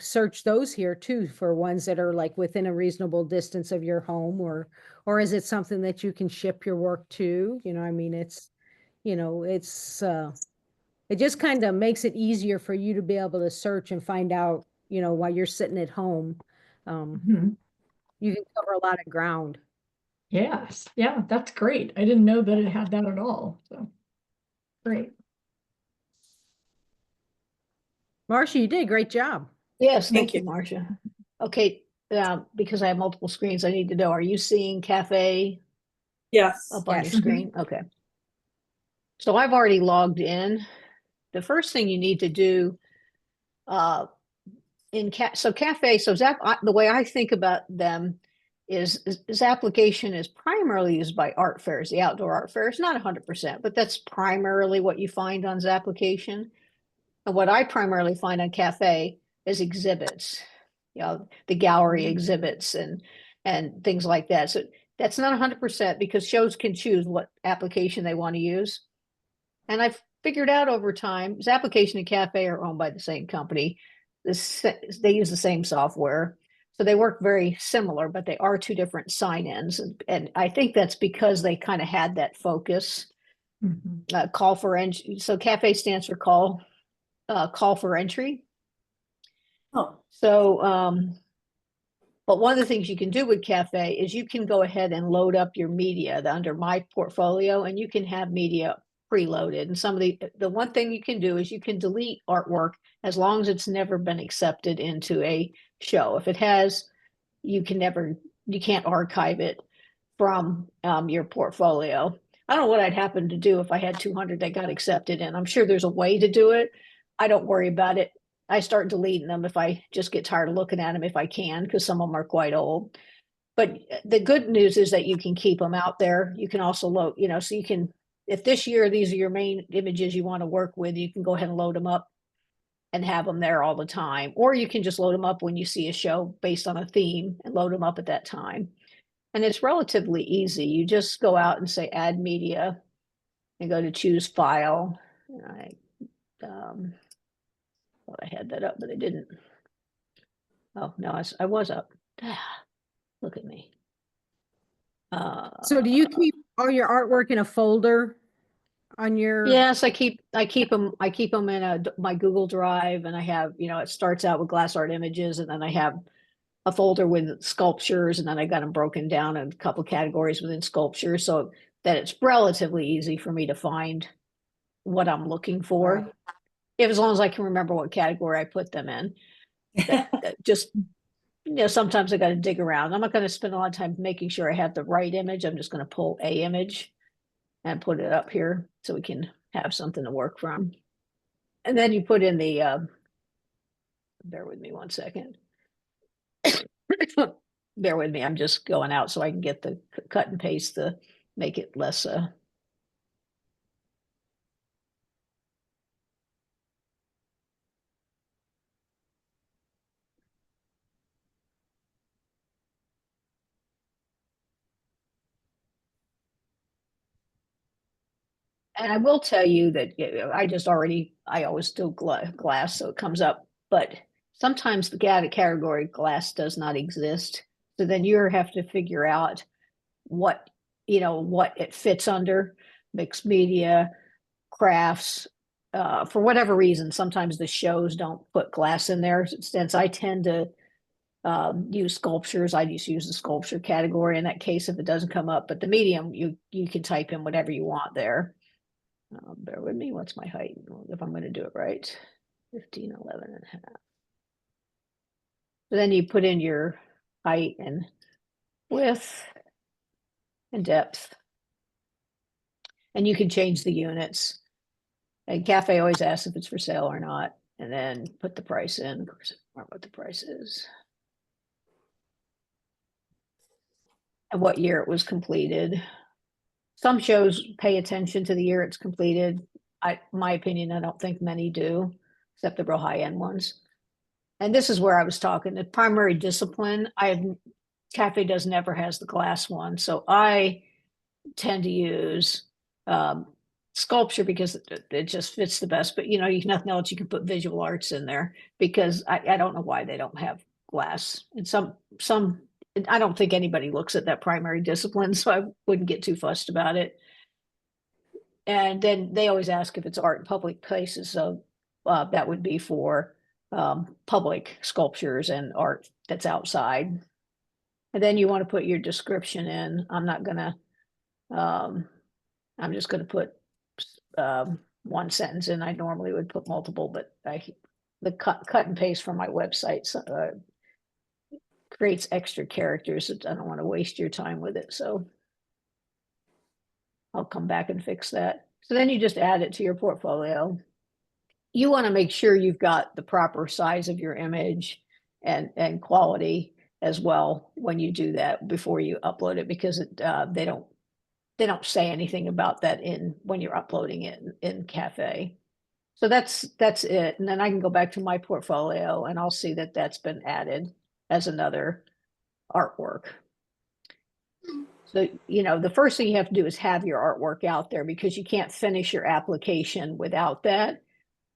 search those here too for ones that are like within a reasonable distance of your home, or is it something that you can ship your work to? I mean, it's it just kind of makes it easier for you to be able to search and find out, while you're sitting at home. Mhm. You can cover a lot of ground. Yes, yeah, that's great. I didn't know that it had that at all, so great. Marcia, you did a great job. Yes, Thank thank you, Marcia. Okay, because I have multiple screens, I need to know, are you seeing Cafe Yes. up on your Yes. screen? Okay. So I've already logged in. The first thing you need to do Cafe, so the way I think about them is Zapplication is primarily used by art fairs, the outdoor art fairs, not 100%, but that's primarily what you find on Zapplication. And what I primarily find on Cafe is exhibits, the gallery exhibits and things like that. So that's not 100% because shows can choose what application they want to use. And I've figured out over time, Zapplication and Cafe are owned by the same company. They use the same software. So they work very similar, but they are two different sign-ins. And I think that's because they kind of had that focus. Call for entry. So Cafe stands for call for entry. Oh, So, but one of the things you can do with Cafe is you can go ahead and load up your media under My Portfolio, and you can have media preloaded. And some of the one thing you can do is you can delete artwork as long as it's never been accepted into a show. If it has, you can't archive it from your portfolio. I don't know what I'd happen to do if I had 200 that got accepted, and I'm sure there's a way to do it. I don't worry about it. I start deleting them if I just get tired of looking at them, if I can, because some of them are quite old. But the good news is that you can keep them out there. You can also load, so you can, if this year these are your main images you want to work with, you can go ahead and load them up and have them there all the time. Or you can just load them up when you see a show based on a theme and load them up at that time. And it's relatively easy. You just go out and say add media and go to choose file. And I had that up, but I didn't. Oh, no, I was up. Look at me. So do you keep all your artwork in a folder on your? Yes, I keep them in my Google Drive, and I have, it starts out with glass art images, and then I have a folder with sculptures, and then I got them broken down in a couple categories within sculpture, so that it's relatively easy for me to find what I'm looking for. Right. If as long as I can remember what category I put them in. That just sometimes I got to dig around. I'm not going to spend a lot of time making sure I have the right image. I'm just going to pull a image and put it up here so we can have something to work from. And then you put in the, bear with me 1 second. Bear with me, I'm just going out so I can get the cut and paste to make it less. And I will tell you that I always do glass, so it comes up, but sometimes the category glass does not exist. So then you have to figure out what, what it fits under, mixed media, crafts. For whatever reason, sometimes the shows don't put glass in there. Since I tend to use sculptures, I just use the sculpture category in that case if it doesn't come up. But the medium, you can type in whatever you want there. Bear with me. What's my height? If I'm going to do it right, 15, 11 and a half. So then you put in your height and width and depth. And you can change the units. And Cafe always asks if it's for sale or not, and then put the price in. Of course, I don't know what the price is. And what year it was completed. Some shows pay attention to the year it's completed. My opinion, I don't think many do, except the real high-end ones. And this is where I was talking, the primary discipline, Cafe does never has the glass one. So I tend to use sculpture because it just fits the best, but you can nothing else, you can put visual arts in there because I don't know why they don't have glass. And some I don't think anybody looks at that primary discipline, so I wouldn't get too fussed about it. And then they always ask if it's art in public places, so that would be for public sculptures and art that's outside. And then you want to put your description in. I'm just going to put one sentence in. I normally would put multiple, but the cut and paste from my website creates extra characters. I don't want to waste your time with it. So I'll come back and fix that. So then you just add it to your portfolio. You want to make sure you've got the proper size of your image and quality as well when you do that before you upload it, because they don't say anything about that when you're uploading it in Cafe. So that's it. And then I can go back to my portfolio and I'll see that that's been added as another artwork. So, the first thing you have to do is have your artwork out there, because you can't finish your application without that.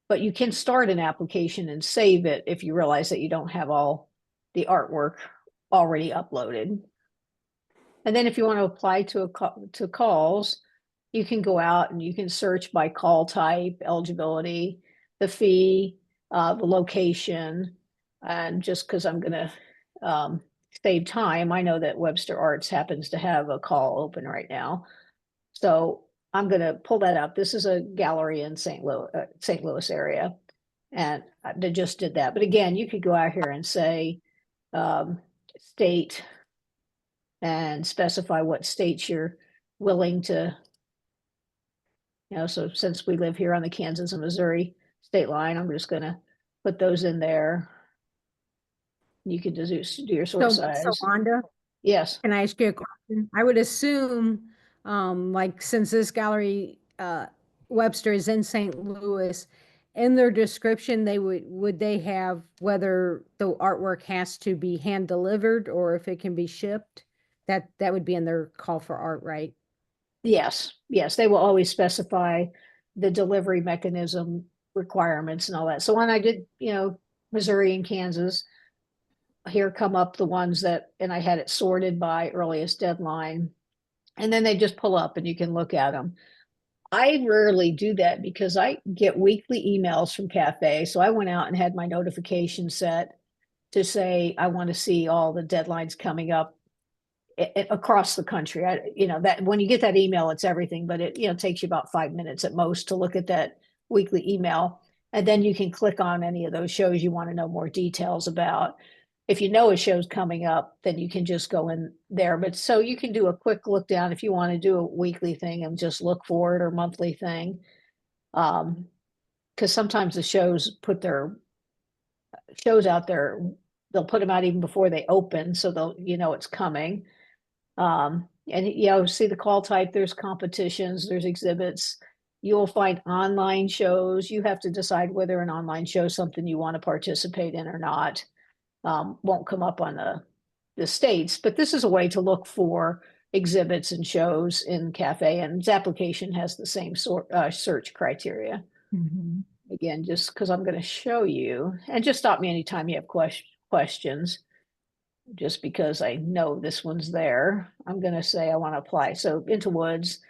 But you can start an application and save it if you realize that you don't have all the artwork already uploaded. And then if you want to apply to calls, you can go out and you can search by call type, eligibility, the fee, the location. And just because I'm going to save time, I know that Webster Arts happens to have a call open right now. So I'm going to pull that up. This is a gallery in St. Louis area. And they just did that. But again, you could go out here and say state and specify what states you're willing to, so since we live here on the Kansas and Missouri state line, I'm just going to put those in there. You can just do your sort size. So Wanda, Yes. can I ask you a question? I would assume, like since this gallery, Webster is in St. Louis, in their description, would they have whether the artwork has to be hand delivered or if it can be shipped? That would be in their call for art, right? Yes, they will always specify the delivery mechanism requirements and all that. So when I did, Missouri and Kansas, here come up the ones and I had it sorted by earliest deadline, and then they just pull up and you can look at them. I rarely do that because I get weekly emails from Cafe. So I went out and had my notification set to say, I want to see all the deadlines coming up across the country. That when you get that email, it's everything, but it takes you about 5 minutes at most to look at that weekly email. And then you can click on any of those shows you want to know more details about. If you know a show's coming up, then you can just go in there. But so you can do a quick look down if you want to do a weekly thing and just look for it, or monthly thing. Because sometimes the shows put their shows out there, they'll put them out even before they open, so they'll it's coming. And see the call type, there's competitions, there's exhibits. You'll find online shows. You have to decide whether an online show is something you want to participate in or not. Won't come up on the states, but this is a way to look for exhibits and shows in cafe, and Zapplication has the same sort search criteria. Mhm. Again, just because I'm going to show you, and just stop me anytime you have questions. Just because I know this one's there, I'm going to say I want to apply. So into woods,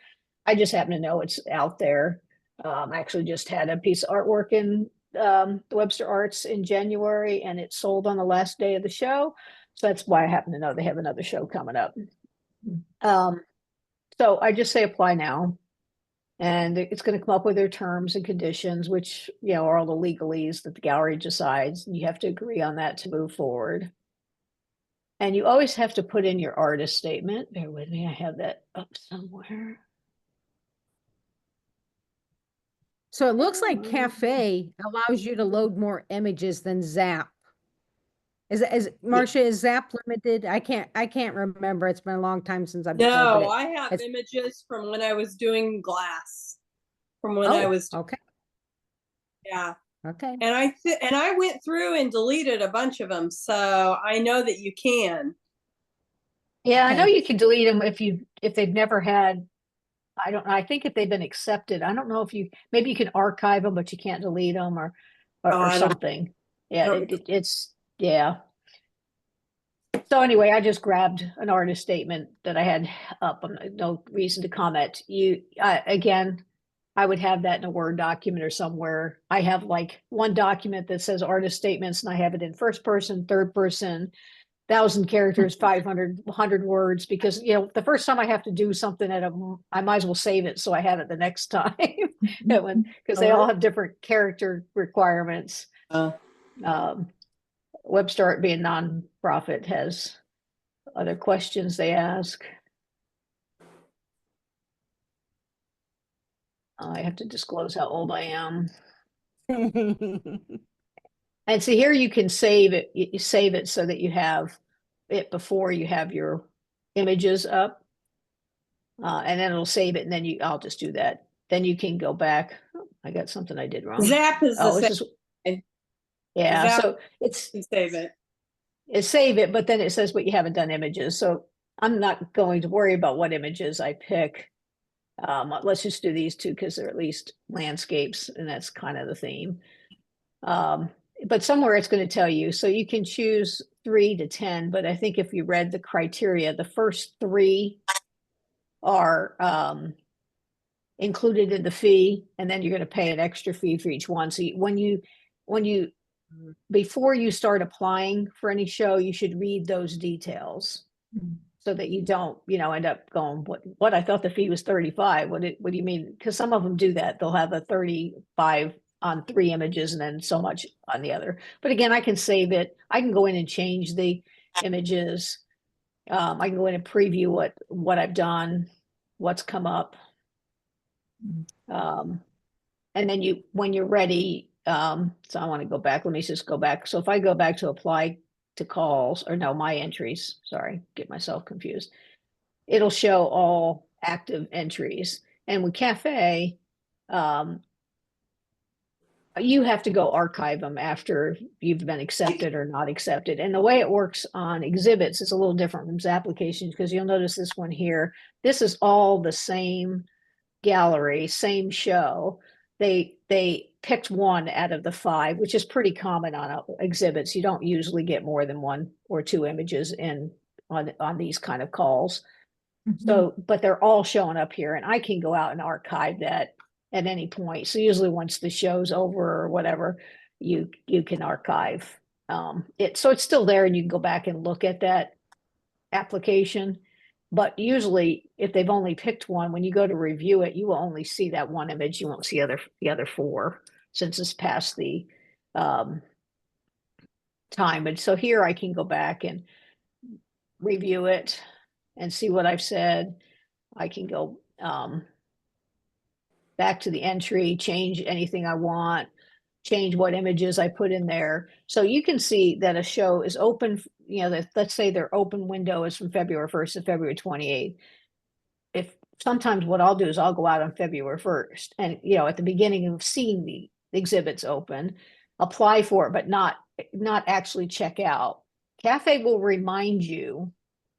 I just happen to know it's out there. I actually just had a piece of artwork in the Webster Arts in January, and it sold on the last day of the show. So that's why I happen to know they have another show coming up. So I just say apply now, and it's going to come up with their terms and conditions, which, you know, are all the legalese that the gallery decides. And you have to agree on that to move forward. And you always have to put in your artist statement. Bear with me, I have that up somewhere. So it looks like Cafe allows you to load more images than Zap. Is Marcia, is Zap limited? I can't remember. It's been a long time since I've No, opened it. I have It's- images from when I was doing glass. From when I Oh, was, okay, yeah. okay. And I went through and deleted a bunch of them, so I know that you can. Yeah, I know Okay. you can delete them if they've never had, I don't know, I think if they've been accepted, I don't know if maybe you can archive them, but you can't delete them or Oh, I don't- something. Yeah, don't- it's, yeah. So anyway, I just grabbed an artist statement that I had up. No reason to comment. Again, I would have that in a Word document or somewhere. I have like one document that says artist statements, and I have it in first person, third person, 1,000 characters, 500, 100 words, because, you know, the first time I have to do something I might as well save it so I have it the next time. Because they all have different character requirements. Webster Art being nonprofit has other questions they ask. I have to disclose how old I am. And see, here you can save it. You save it so that you have it before you have your images up. And then it'll save it, and then I'll just do that. Then you can go back. Oh, I got something I did wrong. Zap is the it's same. yeah, Zap- so it's You save it. save it, but then it says, but you haven't done images. So I'm not going to worry about what images I pick. Let's just do these two because they're at least landscapes, and that's kind of the theme. But somewhere it's going to tell you, so you can choose 3 to 10, but I think if you read the criteria, the first 3 are included in the fee, and then you're going to pay an extra fee for each one. So when you before you start applying for any show, you should read those details so that you don't, end up going, what I thought the fee was 35. What do you mean? Because some of them do that. They'll have a 35 on 3 images and then so much on the other. But again, I can save it. I can go in and change the images. I can go in and preview what I've done, what's come up. And then when you're ready, so I want to go back. Let me just go back. So if I go back to apply to calls, or no, my entries, sorry, get myself confused. It'll show all active entries. And with Cafe, you have to go archive them after you've been accepted or not accepted. And the way it works on exhibits is a little different from Zapplications, because you'll notice this one here, this is all the same gallery, same show. They picked 1 out of the 5, which is pretty common on exhibits. You don't usually get more than 1 or 2 images on these kind of calls. So, but they're all showing up here, and I can go out and archive that at any point. So usually once the show's over or whatever, you can archive it. So it's still there, and you can go back and look at that application. But usually if they've only picked 1, when you go to review it, you will only see that 1 image. You won't see the other 4 since it's past the time. And so here I can go back and review it and see what I've said. I can go back to the entry, change anything I want, change what images I put in there. So you can see that a show is open, let's say their open window is from February 1st to February 28th. If sometimes what I'll do is I'll go out on February 1st and, at the beginning of seeing the exhibits open, apply for it, but not actually check out. Cafe will remind you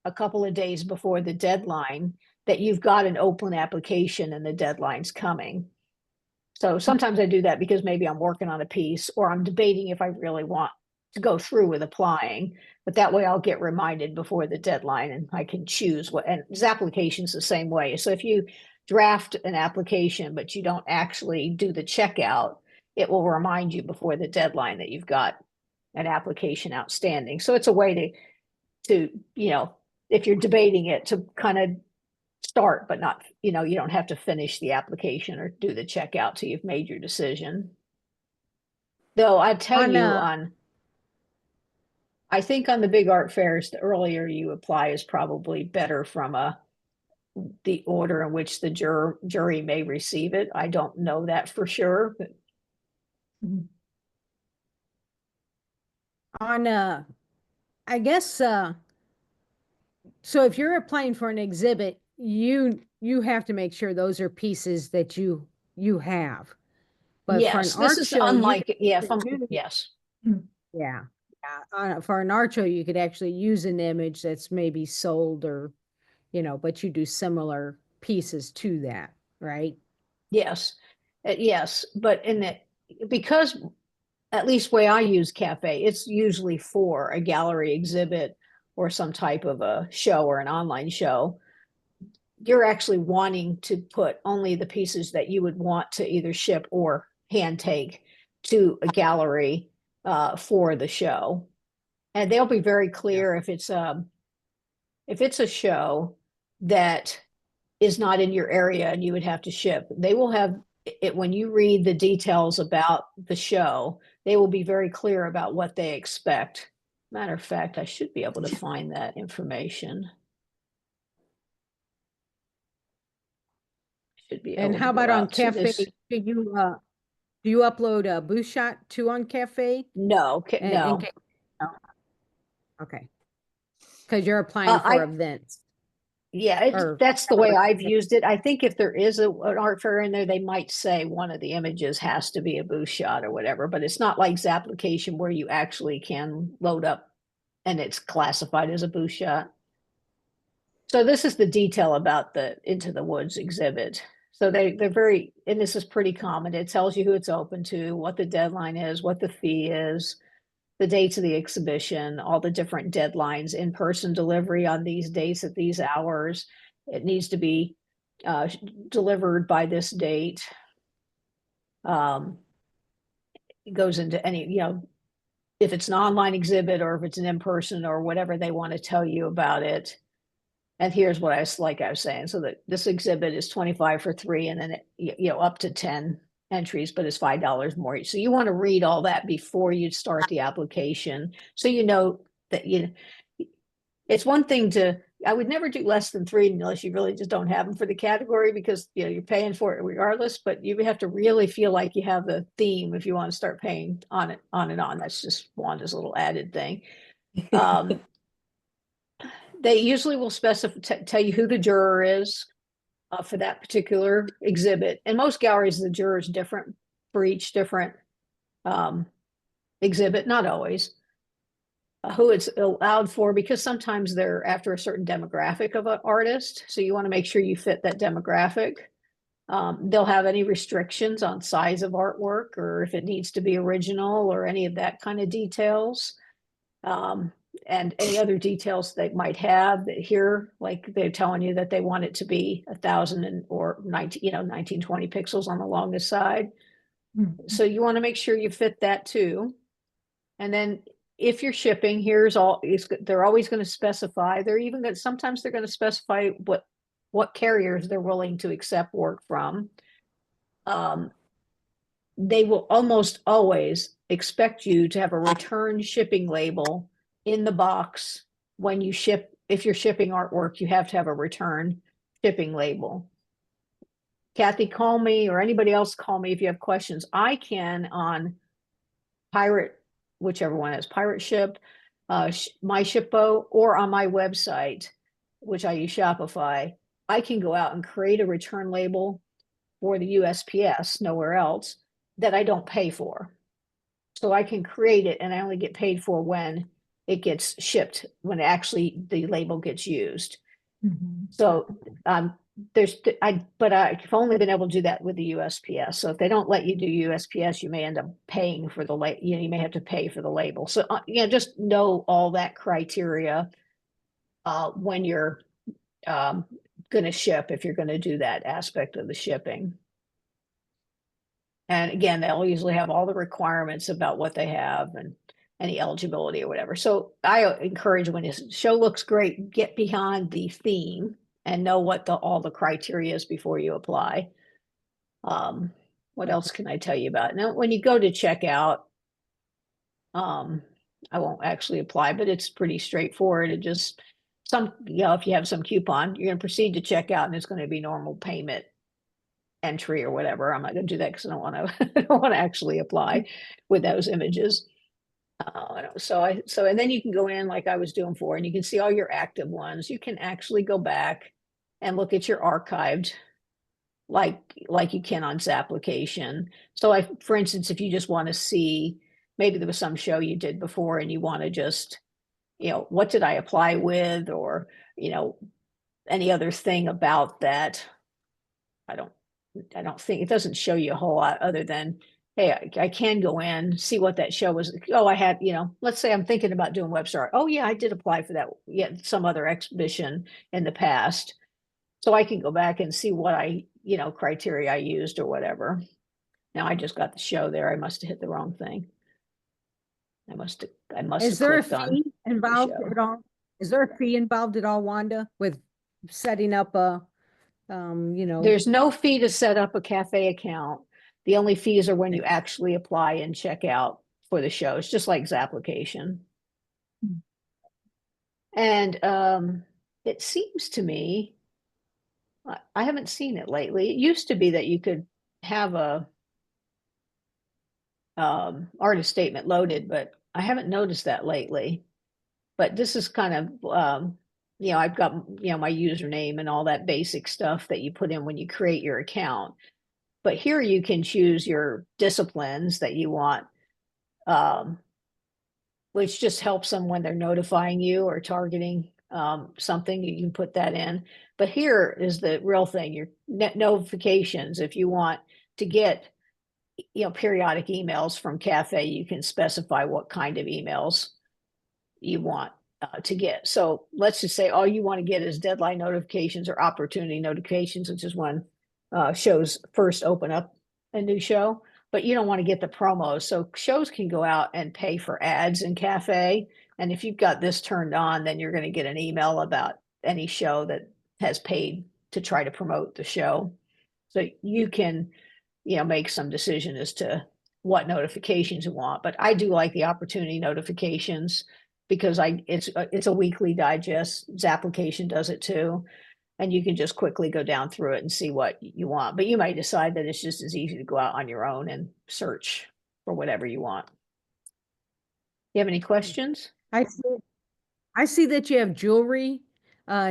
a couple of days before the deadline that you've got an open application and the deadline's coming. So sometimes I do that because maybe I'm working on a piece or I'm debating if I really want to go through with applying, but that way I'll get reminded before the deadline and I can choose what, and Zapplication's the same way. So if you draft an application, but you don't actually do the checkout, it will remind you before the deadline that you've got an application outstanding. So it's a way to, you know, if you're debating it, to kind of start, but not, you know, you don't have to finish the application or do the checkout till you've made your decision. Though I tell you I think on the big art fairs, the earlier you apply is probably better from the order in which the jury may receive it. I don't know that for sure, but I guess, so if you're applying for an exhibit, you have to make sure those are pieces that you have. But for an yes, this art is show, unlike, yeah, yes. yes. Yeah. For an art show, you could actually use an image that's maybe sold or, you know, but you do similar pieces to that, right? Yes, yes, but because at least way I use Cafe, it's usually for a gallery exhibit or some type of a show or an online show. You're actually wanting to put only the pieces that you would want to either ship or hand take to a gallery for the show. And they'll be very clear if it's a show that is not in your area and you would have to ship. They will have it when you read the details about the show, they will be very clear about what they expect. Matter of fact, I should be able to find that information. Should be And able how to go about on out to Cafe? this. Do you upload a booth shot too on Cafe? No, no. No. Okay. Because you're applying for events. Yeah, that's the way I've used it. I think if there is an art fair in there, they might say one of the images has to be a booth shot or whatever, but it's not like Zapplication where you actually can load up and it's classified as a booth shot. So this is the detail about the Into the Woods exhibit. So they're very, and this is pretty common. It tells you who it's open to, what the deadline is, what the fee is, the dates of the exhibition, all the different deadlines, in-person delivery on these dates at these hours. It needs to be delivered by this date. It goes into any, you know, if it's an online exhibit or if it's an in-person or whatever they want to tell you about it. And here's what I was saying. So that this exhibit is 25 for 3 and then, you know, up to 10 entries, but it's $5 more each. So you want to read all that before you start the application. So you know that, you know, it's one thing I would never do less than 3 unless you really just don't have them for the category because, you know, you're paying for it regardless, but you have to really feel like you have the theme if you want to start paying on it, on and on. That's just Wanda's little added thing. They usually will tell you who the juror is for that particular exhibit. In most galleries, the juror is different for each different exhibit, not always. Who it's allowed for, because sometimes they're after a certain demographic of an artist. So you want to make sure you fit that demographic. They'll have any restrictions on size of artwork or if it needs to be original or any of that kind of details. And any other details they might have here, like they're telling you that they want it to be 1,000 or 1920 pixels on the longest side. Mm-hmm. So you want to make sure you fit that too. And then if you're shipping, they're always going to specify, sometimes they're going to specify what carriers they're willing to accept work from. They will almost always expect you to have a return shipping label in the box when you ship. If you're shipping artwork, you have to have a return shipping label. Kathy, call me, or anybody else call me if you have questions. I can on Pirate, whichever one is Pirate Ship, My Shippo, or on my website, which I use Shopify. I can go out and create a return label for the USPS, nowhere else, that I don't pay for. So I can create it and I only get paid for when it gets shipped when actually the label gets used. Mhm. So but I've only been able to do that with the USPS. So if they don't let you do USPS, you may end up paying for the you may have to pay for the label. So just know all that criteria when you're going to ship, if you're going to do that aspect of the shipping. And again, they'll usually have all the requirements about what they have and any eligibility or whatever. So I encourage, when a show looks great, get behind the theme and know what all the criteria is before you apply. What else can I tell you about? Now, when you go to checkout, I won't actually apply, but it's pretty straightforward. It just if you have some coupon, you're going to proceed to checkout, and it's going to be normal payment entry or whatever. I'm not going to do that because I don't want to. I don't want to actually apply with those images. And then you can go in like I was doing before, and you can see all your active ones. You can actually go back and look at your archived, like you can on Zapplication. So for instance, if you just want to see, maybe there was some show you did before and you want to just, what did I apply with, or, any other thing about that. I don't think it doesn't show you a whole lot other than, hey, I can go in, see what that show was. Oh, I had, let's say I'm thinking about doing website art. Oh yeah, I did apply for that. Yeah, some other exhibition in the past. So I can go back and see what criteria I used or whatever. Now I just got the show there. I must have hit the wrong thing. I must have Is there a clicked on fee involved show. at all? Is there a fee involved at all, Wanda, with setting up a, There's no fee to set up a cafe account. The only fees are when you actually apply and check out for the show. It's just like Zapplication. And it seems to me, I haven't seen it lately. It used to be that you could have a artist statement loaded, but I haven't noticed that lately. But this is kind of, I've got, my username and all that basic stuff that you put in when you create your account. But here you can choose your disciplines that you want, which just helps them when they're notifying you or targeting something. You can put that in. But here is the real thing, your notifications. If you want to get periodic emails from Cafe, you can specify what kind of emails you want to get. So let's just say all you want to get is deadline notifications or opportunity notifications, which is when shows first open up a new show, but you don't want to get the promos. So shows can go out and pay for ads in Cafe. And if you've got this turned on, then you're going to get an email about any show that has paid to try to promote the show. So you can make some decision as to what notifications you want. But I do like the opportunity notifications because it's a weekly digest. Zapplication does it too. And you can just quickly go down through it and see what you want. But you might decide that it's just as easy to go out on your own and search for whatever you want. You have any questions? I see that you have jewelry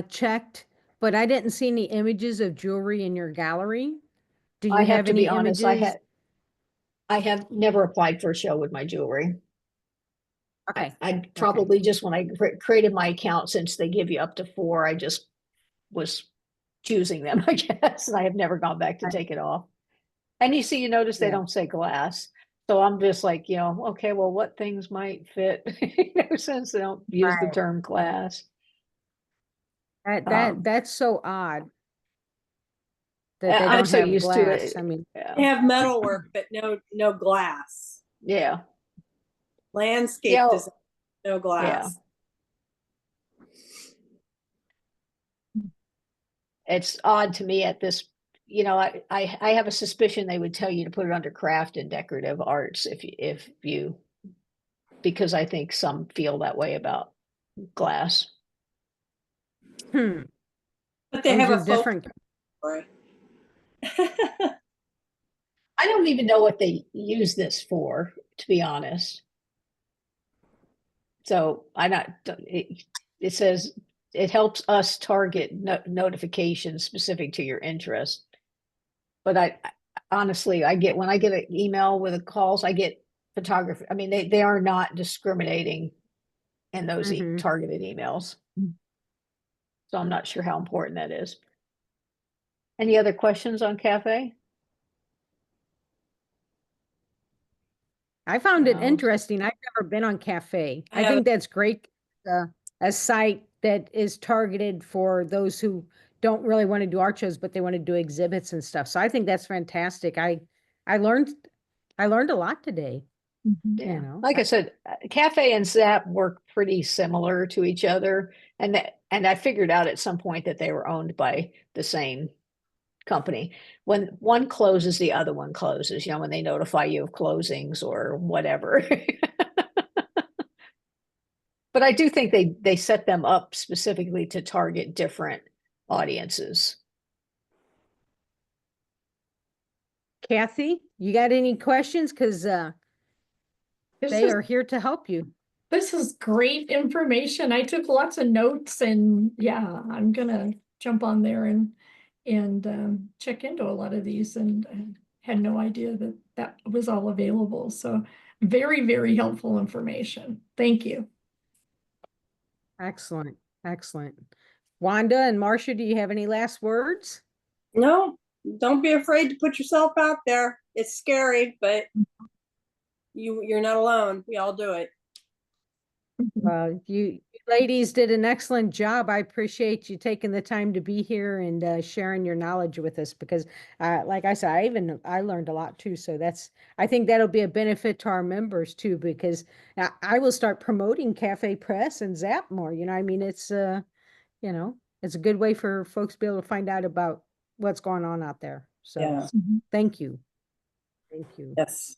checked, but I didn't see any images of jewelry in your gallery. Do you I have have to any be honest, images? I have never applied for a show with my jewelry. Okay. I probably just, when I created my account, since they give you up to 4, I just was choosing them, I guess. And I have never gone back to take it off. And you notice they Yeah. don't say glass. So I'm just like, okay, well, what things might fit, since they don't use the Right. term glass. That's so odd that they I'm don't so have used to glass. it. I mean, They Yeah. have metalwork, but no glass. Yeah. Landscape design, no glass. It's odd to me at this, I have a suspicion they would tell you to put it under craft and decorative arts if you, because I think some feel that way about glass. But they those have are a different. category. I don't even know what they use this for, to be honest. So it says it helps us target notifications specific to your interest. But I honestly, when I get an email with calls, I get photography. I mean, they are not discriminating in those Mhm. targeted emails. So I'm not sure how important that is. Any other questions on Cafe? I found it No. interesting. I've never been on Cafe. I I haven't- think that's great. A site that is targeted for those who don't really want to do art shows, but they want to do exhibits and stuff. So I think that's fantastic. I learned a lot today. Yeah, know, like I said, Cafe and ZAPP work pretty similar to each other, and I figured out at some point that they were owned by the same company. When one closes, the other one closes. You know, when they notify you of closings or whatever. But I do think they set them up specifically to target different audiences. Kathy, you got any questions? Because This they is are here to help you. This is great information. I took lots of notes, and yeah, I'm gonna jump on there and check into a lot of these, and had no idea that that was all available. So very, very helpful information. Thank you. Excellent, excellent. Wanda and Marcia, do you have any last words? No, don't be afraid to put yourself out there. It's scary, but you're not alone. We all do it. You ladies did an excellent job. I appreciate you taking the time to be here and sharing your knowledge with us because, like I said, I learned a lot too. So I think that'll be a benefit to our members too, because I will start promoting Cafe Press and ZAPP more. You know, I mean, it's it's a good way for folks to be able to find out about what's going on out there. So Yeah. thank you. Thank you. Yes.